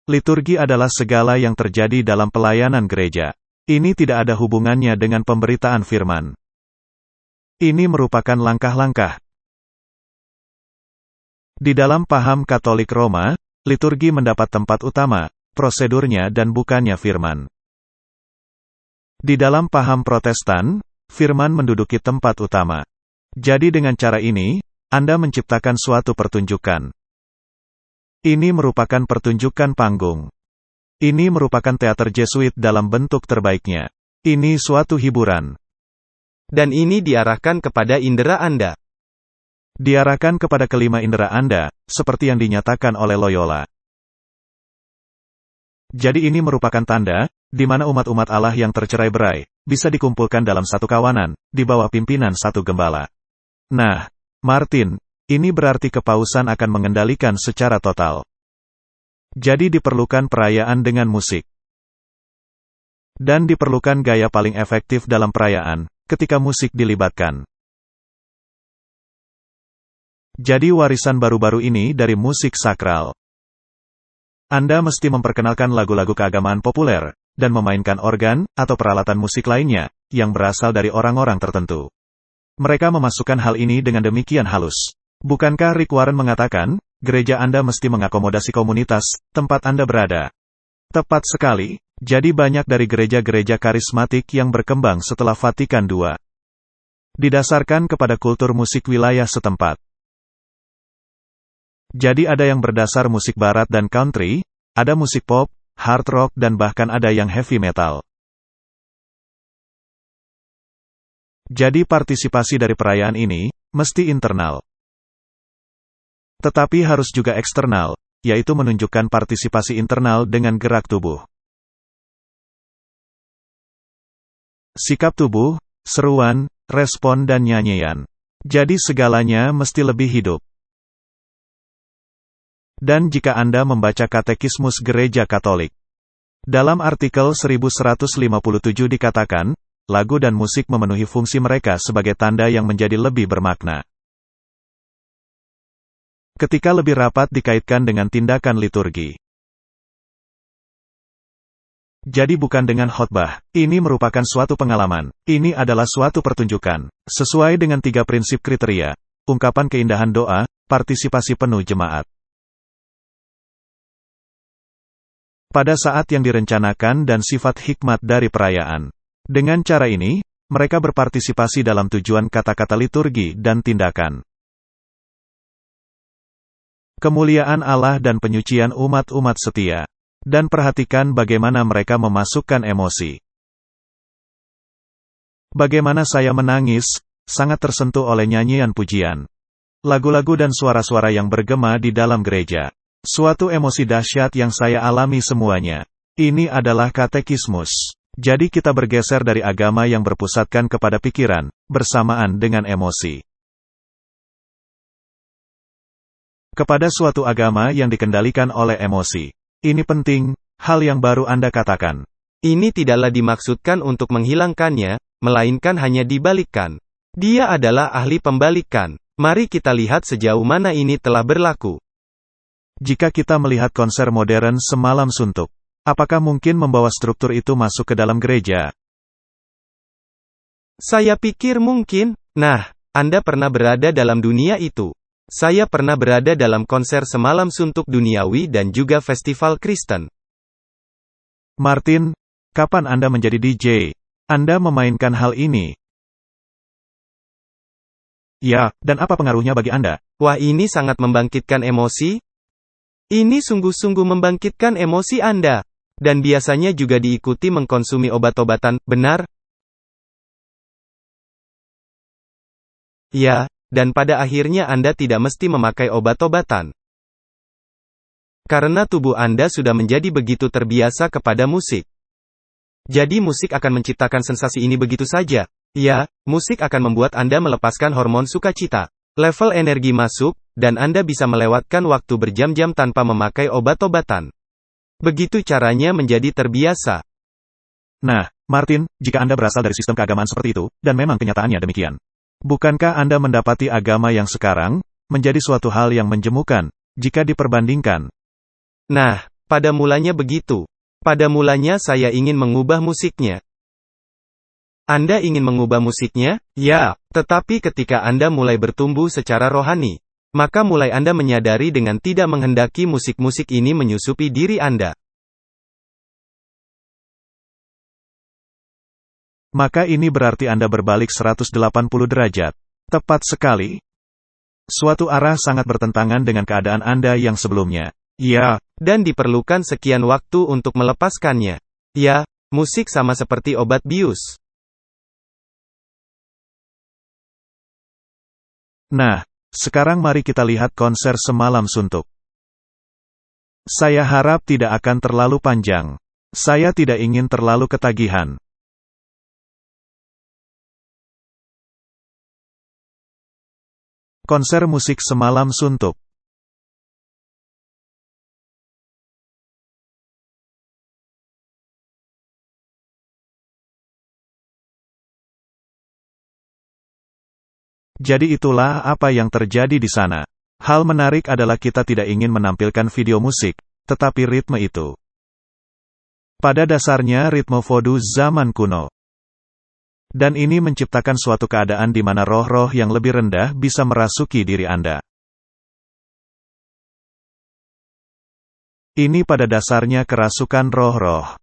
Liturgi adalah segala yang terjadi dalam pelayanan gereja. Ini tidak ada hubungannya dengan pemberitaan firman. Ini merupakan langkah-langkah. Di dalam paham Katolik Roma, liturgi mendapat tempat utama, prosedurnya dan bukannya firman. Di dalam paham Protestan, firman menduduki tempat utama. Jadi dengan cara ini, Anda menciptakan suatu pertunjukan. Ini merupakan pertunjukan panggung. Ini merupakan teater Jesuit dalam bentuk terbaiknya. Ini suatu hiburan. Dan ini diarahkan kepada indera Anda. diarahkan kepada kelima indera Anda, seperti yang dinyatakan oleh Loyola. Jadi ini merupakan tanda, di mana umat-umat Allah yang tercerai-berai, bisa dikumpulkan dalam satu kawanan, di bawah pimpinan satu gembala. Nah, Martin, ini berarti kepausan akan mengendalikan secara total. Jadi diperlukan perayaan dengan musik. Dan diperlukan gaya paling efektif dalam perayaan, ketika musik dilibatkan. Jadi warisan baru-baru ini dari musik sakral. Anda mesti memperkenalkan lagu-lagu keagamaan populer, dan memainkan organ, atau peralatan musik lainnya, yang berasal dari orang-orang tertentu. Mereka memasukkan hal ini dengan demikian halus. Bukankah Rick Warren mengatakan, gereja Anda mesti mengakomodasi komunitas, tempat Anda berada? Tepat sekali, jadi banyak dari gereja-gereja karismatik yang berkembang setelah Vatikan II. Didasarkan kepada kultur musik wilayah setempat. Jadi ada yang berdasar musik barat dan country, ada musik pop, hard rock dan bahkan ada yang heavy metal. Jadi partisipasi dari perayaan ini, mesti internal. Tetapi harus juga eksternal, yaitu menunjukkan partisipasi internal dengan gerak tubuh. Sikap tubuh, seruan, respon dan nyanyian. Jadi segalanya mesti lebih hidup. Dan jika Anda membaca Katekismus Gereja Katolik, dalam artikel 1157 dikatakan, lagu dan musik memenuhi fungsi mereka sebagai tanda yang menjadi lebih bermakna. Ketika lebih rapat dikaitkan dengan tindakan liturgi. Jadi bukan dengan khotbah, ini merupakan suatu pengalaman, ini adalah suatu pertunjukan, sesuai dengan 3 prinsip kriteria, ungkapan keindahan doa, partisipasi penuh jemaat. Pada saat yang direncanakan dan sifat hikmat dari perayaan. Dengan cara ini, mereka berpartisipasi dalam tujuan kata-kata liturgi dan tindakan. Kemuliaan Allah dan penyucian umat-umat setia. Dan perhatikan bagaimana mereka memasukkan emosi. Bagaimana saya menangis, sangat tersentuh oleh nyanyian pujian. Lagu-lagu dan suara-suara yang bergema di dalam gereja. Suatu emosi dahsyat yang saya alami semuanya. Ini adalah katekismus. Jadi kita bergeser dari agama yang berpusatkan kepada pikiran, bersamaan dengan emosi. Kepada suatu agama yang dikendalikan oleh emosi. Ini penting, hal yang baru Anda katakan. Ini tidaklah dimaksudkan untuk menghilangkannya, melainkan hanya dibalikkan. Dia adalah ahli pembalikan. Mari kita lihat sejauh mana ini telah berlaku. Jika kita melihat konser modern semalam suntuk, apakah mungkin membawa struktur itu masuk ke dalam gereja? Saya pikir mungkin. Nah, Anda pernah berada dalam dunia itu. Saya pernah berada dalam konser semalam suntuk duniawi dan juga festival Kristen. Martin, kapan Anda menjadi DJ? Anda memainkan hal ini. Ya, dan apa pengaruhnya bagi Anda? Wah, ini sangat membangkitkan emosi. Ini sungguh-sungguh membangkitkan emosi Anda. Dan biasanya juga diikuti mengkonsumi obat-obatan, benar? Ya, dan pada akhirnya Anda tidak mesti memakai obat-obatan. Karena tubuh Anda sudah menjadi begitu terbiasa kepada musik. Jadi musik akan menciptakan sensasi ini begitu saja. Ya, musik akan membuat Anda melepaskan hormon sukacita. Level energi masuk, dan Anda bisa melewatkan waktu berjam-jam tanpa memakai obat-obatan. Begitu caranya menjadi terbiasa. Nah, Martin, jika Anda berasal dari sistem keagamaan seperti itu, dan memang kenyataannya demikian. Bukankah Anda mendapati agama yang sekarang, menjadi suatu hal yang menjemukan, jika diperbandingkan? Nah, pada mulanya begitu. Pada mulanya saya ingin mengubah musiknya. Anda ingin mengubah musiknya? Ya, tetapi ketika Anda mulai bertumbuh secara rohani, maka mulai Anda menyadari dengan tidak menghendaki musik-musik ini menyusupi diri Anda. Maka ini berarti Anda berbalik 180 derajat. Tepat sekali. Suatu arah sangat bertentangan dengan keadaan Anda yang sebelumnya. Ya, dan diperlukan sekian waktu untuk melepaskannya. Ya, musik sama seperti obat bius. Nah, Sekarang mari kita lihat konser semalam suntuk. Saya harap tidak akan terlalu panjang. Saya tidak ingin terlalu ketagihan. Konser musik semalam suntuk. Jadi itulah apa yang terjadi di sana. Hal menarik adalah kita tidak ingin menampilkan video musik, tetapi ritme itu. Pada dasarnya ritme voodoo zaman kuno. Dan ini menciptakan suatu keadaan di mana roh-roh yang lebih rendah bisa merasuki diri Anda. Ini pada dasarnya kerasukan roh-roh.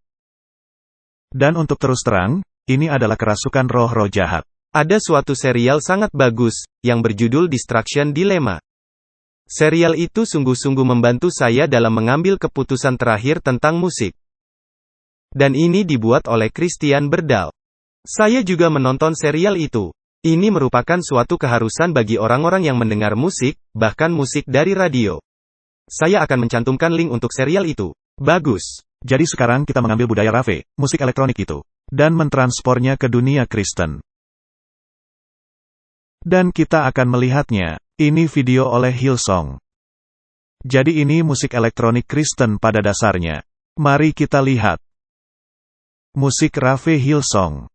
Dan untuk terus terang, ini adalah kerasukan roh-roh jahat. Ada suatu serial sangat bagus, yang berjudul Distraction Dilemma. Serial itu sungguh-sungguh membantu saya dalam mengambil keputusan terakhir tentang musik. Dan ini dibuat oleh Christian Berdal. Saya juga menonton serial itu. Ini merupakan suatu keharusan bagi orang-orang yang mendengar musik, bahkan musik dari radio. Saya akan mencantumkan link untuk serial itu. Bagus. Jadi sekarang kita mengambil budaya rave, musik elektronik itu, dan mentranspornya ke dunia Kristen. Dan kita akan melihatnya. Ini video oleh Hillsong. Jadi ini musik elektronik Kristen pada dasarnya. Mari kita lihat. Musik rave Hillsong.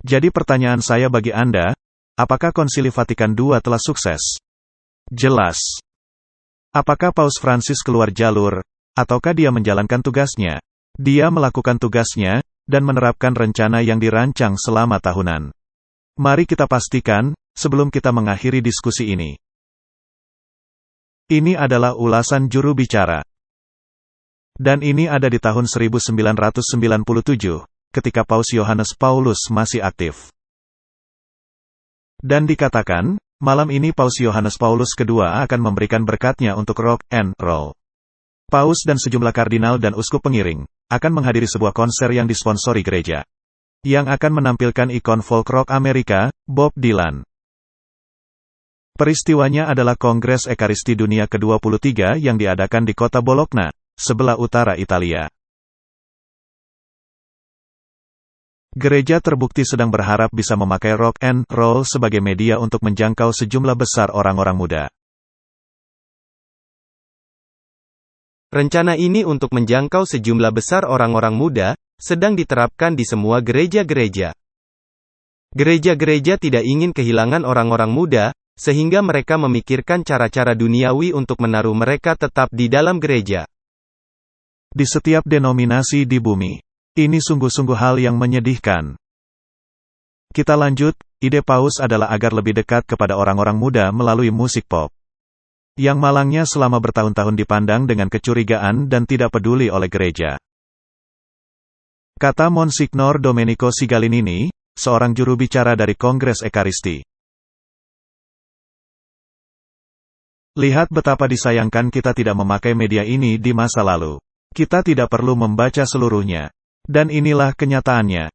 Jadi pertanyaan saya bagi Anda, apakah Konsili Vatikan II telah sukses? Jelas. Apakah Paus Francis keluar jalur, ataukah dia menjalankan tugasnya? Dia melakukan tugasnya, dan menerapkan rencana yang dirancang selama tahunan. Mari kita pastikan, sebelum kita mengakhiri diskusi ini. Ini adalah ulasan juru bicara. Dan ini ada di tahun 1997, ketika Paus Yohanes Paulus masih aktif. Dan dikatakan, malam ini Paus Yohanes Paulus II akan memberikan berkatnya untuk rock and roll. Paus dan sejumlah kardinal dan uskup pengiring akan menghadiri sebuah konser yang disponsori gereja, yang akan menampilkan ikon folk rock Amerika, Bob Dylan. Peristiwanya adalah Kongres Ekaristi Dunia ke-23 yang diadakan di kota Bologna, sebelah utara Italia. Gereja terbukti sedang berharap bisa memakai rock and roll sebagai media untuk menjangkau sejumlah besar orang-orang muda. Rencana ini untuk menjangkau sejumlah besar orang-orang muda, sedang diterapkan di semua gereja-gereja. Gereja-gereja tidak ingin kehilangan orang-orang muda, sehingga mereka memikirkan cara-cara duniawi untuk menaruh mereka tetap di dalam gereja. Di setiap denominasi di bumi. Ini sungguh-sungguh hal yang menyedihkan. Kita lanjut, ide Paus adalah agar lebih dekat kepada orang-orang muda melalui musik pop. Yang malangnya selama bertahun-tahun dipandang dengan kecurigaan dan tidak peduli oleh gereja. Kata Monsignor Domenico Sigalinini, seorang juru bicara dari Kongres Ekaristi. Lihat betapa disayangkan kita tidak memakai media ini di masa lalu. Kita tidak perlu membaca seluruhnya. Dan inilah kenyataannya.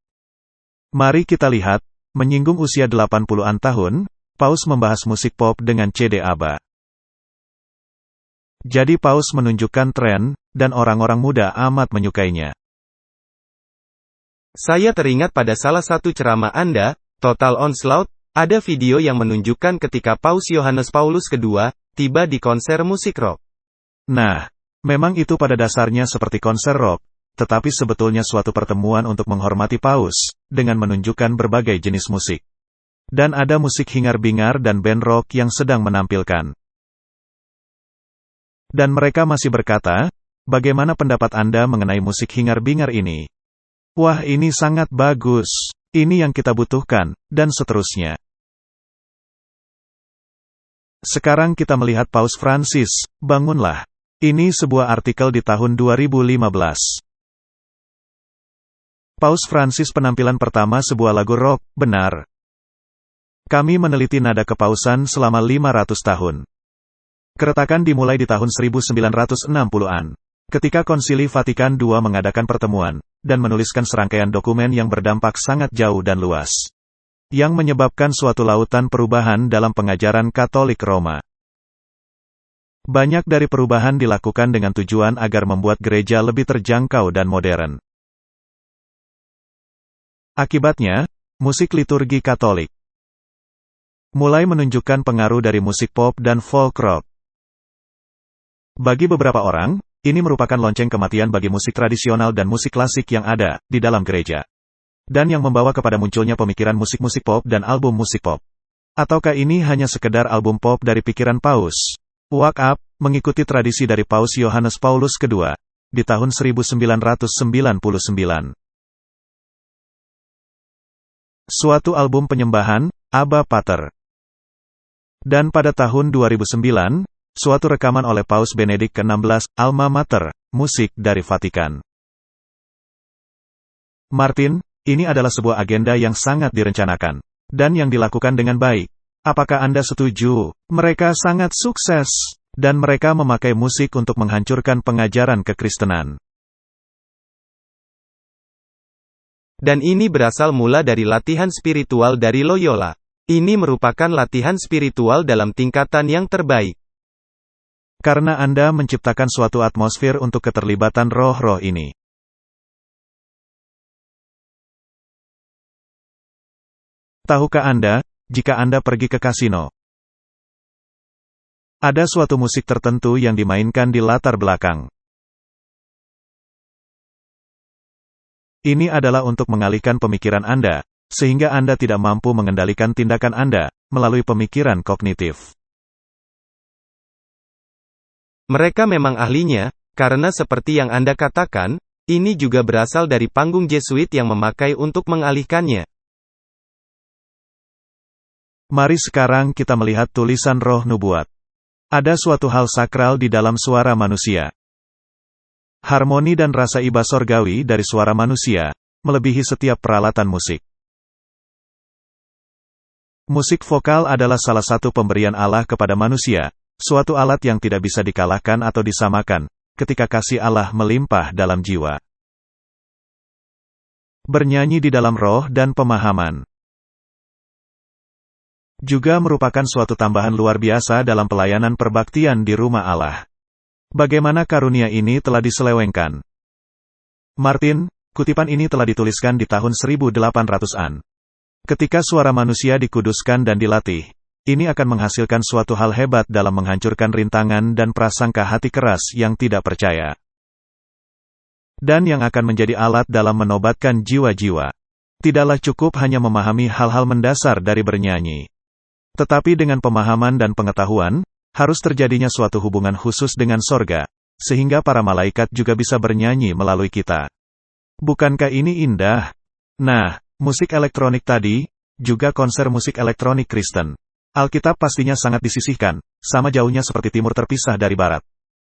Mari kita lihat, menyinggung usia 80-an tahun, Paus membahas musik pop dengan CD ABBA. Jadi Paus menunjukkan tren, dan orang-orang muda amat menyukainya. Saya teringat pada salah satu ceramah Anda, Total Onslaught, ada video yang menunjukkan ketika Paus Yohanes Paulus II, tiba di konser musik rock. Nah, memang itu pada dasarnya seperti konser rock, tetapi sebetulnya suatu pertemuan untuk menghormati Paus, dengan menunjukkan berbagai jenis musik. Dan ada musik hingar-bingar dan band rock yang sedang menampilkan. Dan mereka masih berkata, bagaimana pendapat Anda mengenai musik hingar-bingar ini? Wah, ini sangat bagus. Ini yang kita butuhkan, dan seterusnya. Sekarang kita melihat Paus Francis, bangunlah. Ini sebuah artikel di tahun 2015. Paus Francis penampilan pertama sebuah lagu rock, benar. Kami meneliti nada kepausan selama 500 tahun. Keretakan dimulai di tahun 1960-an. Ketika Konsili Vatikan II mengadakan pertemuan, dan menuliskan serangkaian dokumen yang berdampak sangat jauh dan luas, yang menyebabkan suatu lautan perubahan dalam pengajaran Katolik Roma. Banyak dari perubahan dilakukan dengan tujuan agar membuat gereja lebih terjangkau dan modern. Akibatnya, musik liturgi Katolik mulai menunjukkan pengaruh dari musik pop dan folk rock. Bagi beberapa orang, ini merupakan lonceng kematian bagi musik tradisional dan musik klasik yang ada di dalam gereja, dan yang membawa kepada munculnya pemikiran musik-musik pop dan album musik pop. Ataukah ini hanya sekedar album pop dari pikiran Paus? Wake Up mengikuti tradisi dari Paus Yohanes Paulus II di tahun 1999. Suatu album penyembahan, Abba Pater. Dan pada tahun 2009, suatu rekaman oleh Paus Benedik ke-16, Alma Mater, musik dari Vatikan. Martin, ini adalah sebuah agenda yang sangat direncanakan, dan yang dilakukan dengan baik. Apakah Anda setuju? Mereka sangat sukses, dan mereka memakai musik untuk menghancurkan pengajaran kekristenan. Dan ini berasal mula dari latihan spiritual dari Loyola. Ini merupakan latihan spiritual dalam tingkatan yang terbaik. Karena Anda menciptakan suatu atmosfer untuk keterlibatan roh-roh ini. Tahukah Anda, jika Anda pergi ke kasino, ada suatu musik tertentu yang dimainkan di latar belakang. Ini adalah untuk mengalihkan pemikiran Anda, sehingga Anda tidak mampu mengendalikan tindakan Anda melalui pemikiran kognitif. Mereka memang ahlinya, karena seperti yang Anda katakan, ini juga berasal dari panggung Jesuit yang memakai untuk mengalihkannya. Mari sekarang kita melihat tulisan roh nubuat. Ada suatu hal sakral di dalam suara manusia. Harmoni dan rasa iba sorgawi dari suara manusia, melebihi setiap peralatan musik. Musik vokal adalah salah satu pemberian Allah kepada manusia. Suatu alat yang tidak bisa dikalahkan atau disamakan, ketika kasih Allah melimpah dalam jiwa. Bernyanyi di dalam roh dan pemahaman juga merupakan suatu tambahan luar biasa dalam pelayanan perbaktian di rumah Allah. Bagaimana karunia ini telah diselewengkan? Martin, kutipan ini telah dituliskan di tahun 1800-an. Ketika suara manusia dikuduskan dan dilatih, ini akan menghasilkan suatu hal hebat dalam menghancurkan rintangan dan prasangka hati keras yang tidak percaya. Dan yang akan menjadi alat dalam menobatkan jiwa-jiwa. Tidaklah cukup hanya memahami hal-hal mendasar dari bernyanyi. Tetapi dengan pemahaman dan pengetahuan, harus terjadinya suatu hubungan khusus dengan sorga, sehingga para malaikat juga bisa bernyanyi melalui kita. Bukankah ini indah? Nah, musik elektronik tadi, juga konser musik elektronik Kristen. Alkitab pastinya sangat disisihkan, sama jauhnya seperti timur terpisah dari barat.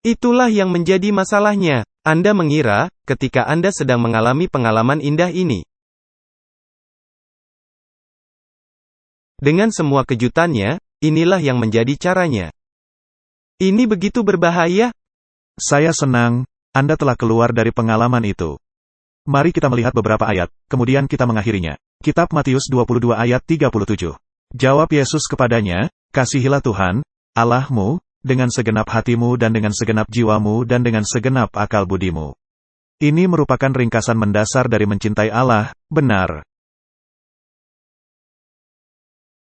Itulah yang menjadi masalahnya. Anda mengira, ketika Anda sedang mengalami pengalaman indah ini, dengan semua kejutannya, inilah yang menjadi caranya. Ini begitu berbahaya. Saya senang, Anda telah keluar dari pengalaman itu. Mari kita melihat beberapa ayat, kemudian kita mengakhirinya. Kitab Matius 22 ayat 37. Jawab Yesus kepadanya, kasihilah Tuhan, Allahmu, dengan segenap hatimu dan dengan segenap jiwamu dan dengan segenap akal budimu. Ini merupakan ringkasan mendasar dari mencintai Allah, benar.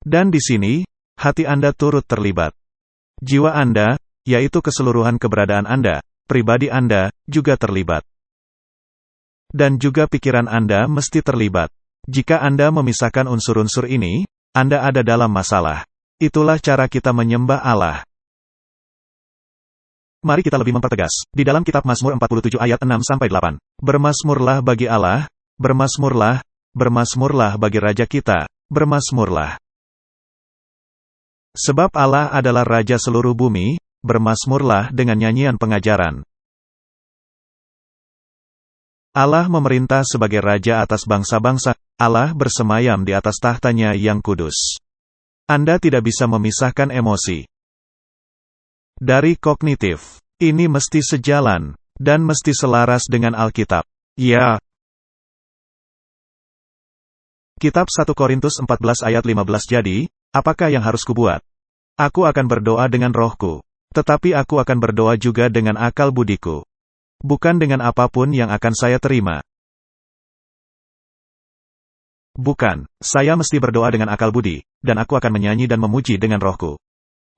Dan di sini, hati Anda turut terlibat. Jiwa Anda, yaitu keseluruhan keberadaan Anda, pribadi Anda, juga terlibat. Dan juga pikiran Anda mesti terlibat. Jika Anda memisahkan unsur-unsur ini, Anda ada dalam masalah. Itulah cara kita menyembah Allah. Mari kita lebih mempertegas. Di dalam kitab Mazmur 47 ayat 6-8. Bermasmurlah bagi Allah, bermasmurlah, bermasmurlah bagi Raja kita, bermasmurlah. Sebab Allah adalah Raja seluruh bumi, bermasmurlah dengan nyanyian pengajaran. Allah memerintah sebagai Raja atas bangsa-bangsa, Allah bersemayam di atas tahtanya yang kudus. Anda tidak bisa memisahkan emosi dari kognitif. Ini mesti sejalan. Dan mesti selaras dengan Alkitab. Ya. Kitab 1 Korintus 14 ayat 15. Jadi, apakah yang harus kubuat? Aku akan berdoa dengan rohku. Tetapi aku akan berdoa juga dengan akal budiku. Bukan dengan apapun yang akan saya terima. Bukan, saya mesti berdoa dengan akal budi, dan aku akan menyanyi dan memuji dengan rohku.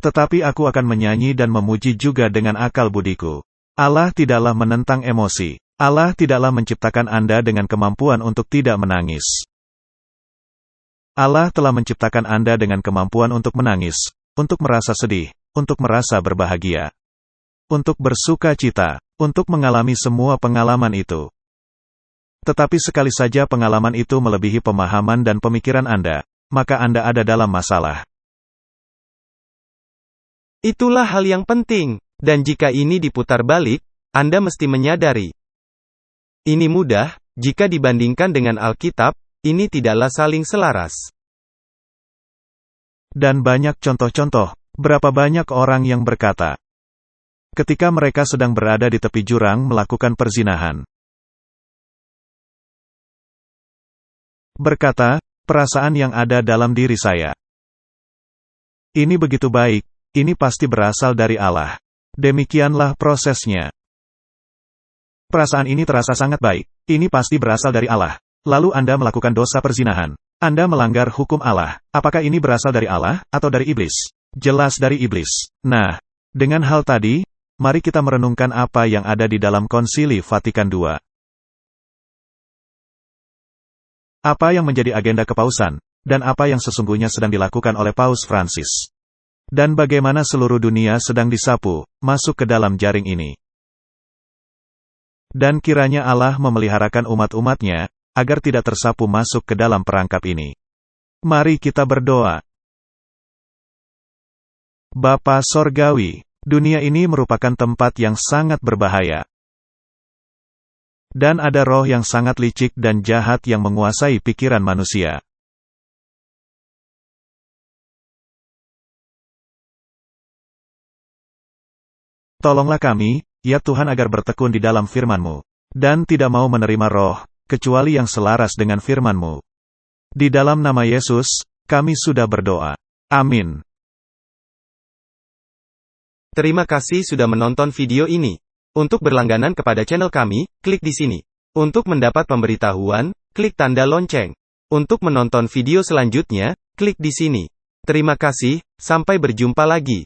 Tetapi aku akan menyanyi dan memuji juga dengan akal budiku. Allah tidaklah menentang emosi. Allah tidaklah menciptakan Anda dengan kemampuan untuk tidak menangis. Allah telah menciptakan Anda dengan kemampuan untuk menangis, untuk merasa sedih, untuk merasa berbahagia, untuk bersuka cita, untuk mengalami semua pengalaman itu. Tetapi sekali saja pengalaman itu melebihi pemahaman dan pemikiran Anda, maka Anda ada dalam masalah. Itulah hal yang penting, dan jika ini diputar balik, Anda mesti menyadari. Ini mudah, jika dibandingkan dengan Alkitab, ini tidaklah saling selaras. Dan banyak contoh-contoh, berapa banyak orang yang berkata, ketika mereka sedang berada di tepi jurang melakukan perzinahan. Berkata, perasaan yang ada dalam diri saya. Ini begitu baik, ini pasti berasal dari Allah. Demikianlah prosesnya. Perasaan ini terasa sangat baik, ini pasti berasal dari Allah. Lalu Anda melakukan dosa perzinahan. Anda melanggar hukum Allah. Apakah ini berasal dari Allah, atau dari iblis? Jelas dari iblis. Nah, dengan hal tadi, mari kita merenungkan apa yang ada di dalam Konsili Vatikan II. Apa yang menjadi agenda kepausan, dan apa yang sesungguhnya sedang dilakukan oleh Paus Francis. Dan bagaimana seluruh dunia sedang disapu, masuk ke dalam jaring ini. Dan kiranya Allah memeliharakan umat-umatnya, agar tidak tersapu masuk ke dalam perangkap ini. Mari kita berdoa. Bapa Sorgawi, dunia ini merupakan tempat yang sangat berbahaya. Dan ada roh yang sangat licik dan jahat yang menguasai pikiran manusia. Tolonglah kami, ya Tuhan, agar bertekun di dalam firman-Mu, dan tidak mau menerima roh, kecuali yang selaras dengan firman-Mu. Di dalam nama Yesus, kami sudah berdoa. Amin. Terima kasih sudah menonton video ini. Untuk berlangganan kepada channel kami, klik di sini. Untuk mendapat pemberitahuan, klik tanda lonceng. Untuk menonton video selanjutnya, klik di sini. Terima kasih, sampai berjumpa lagi.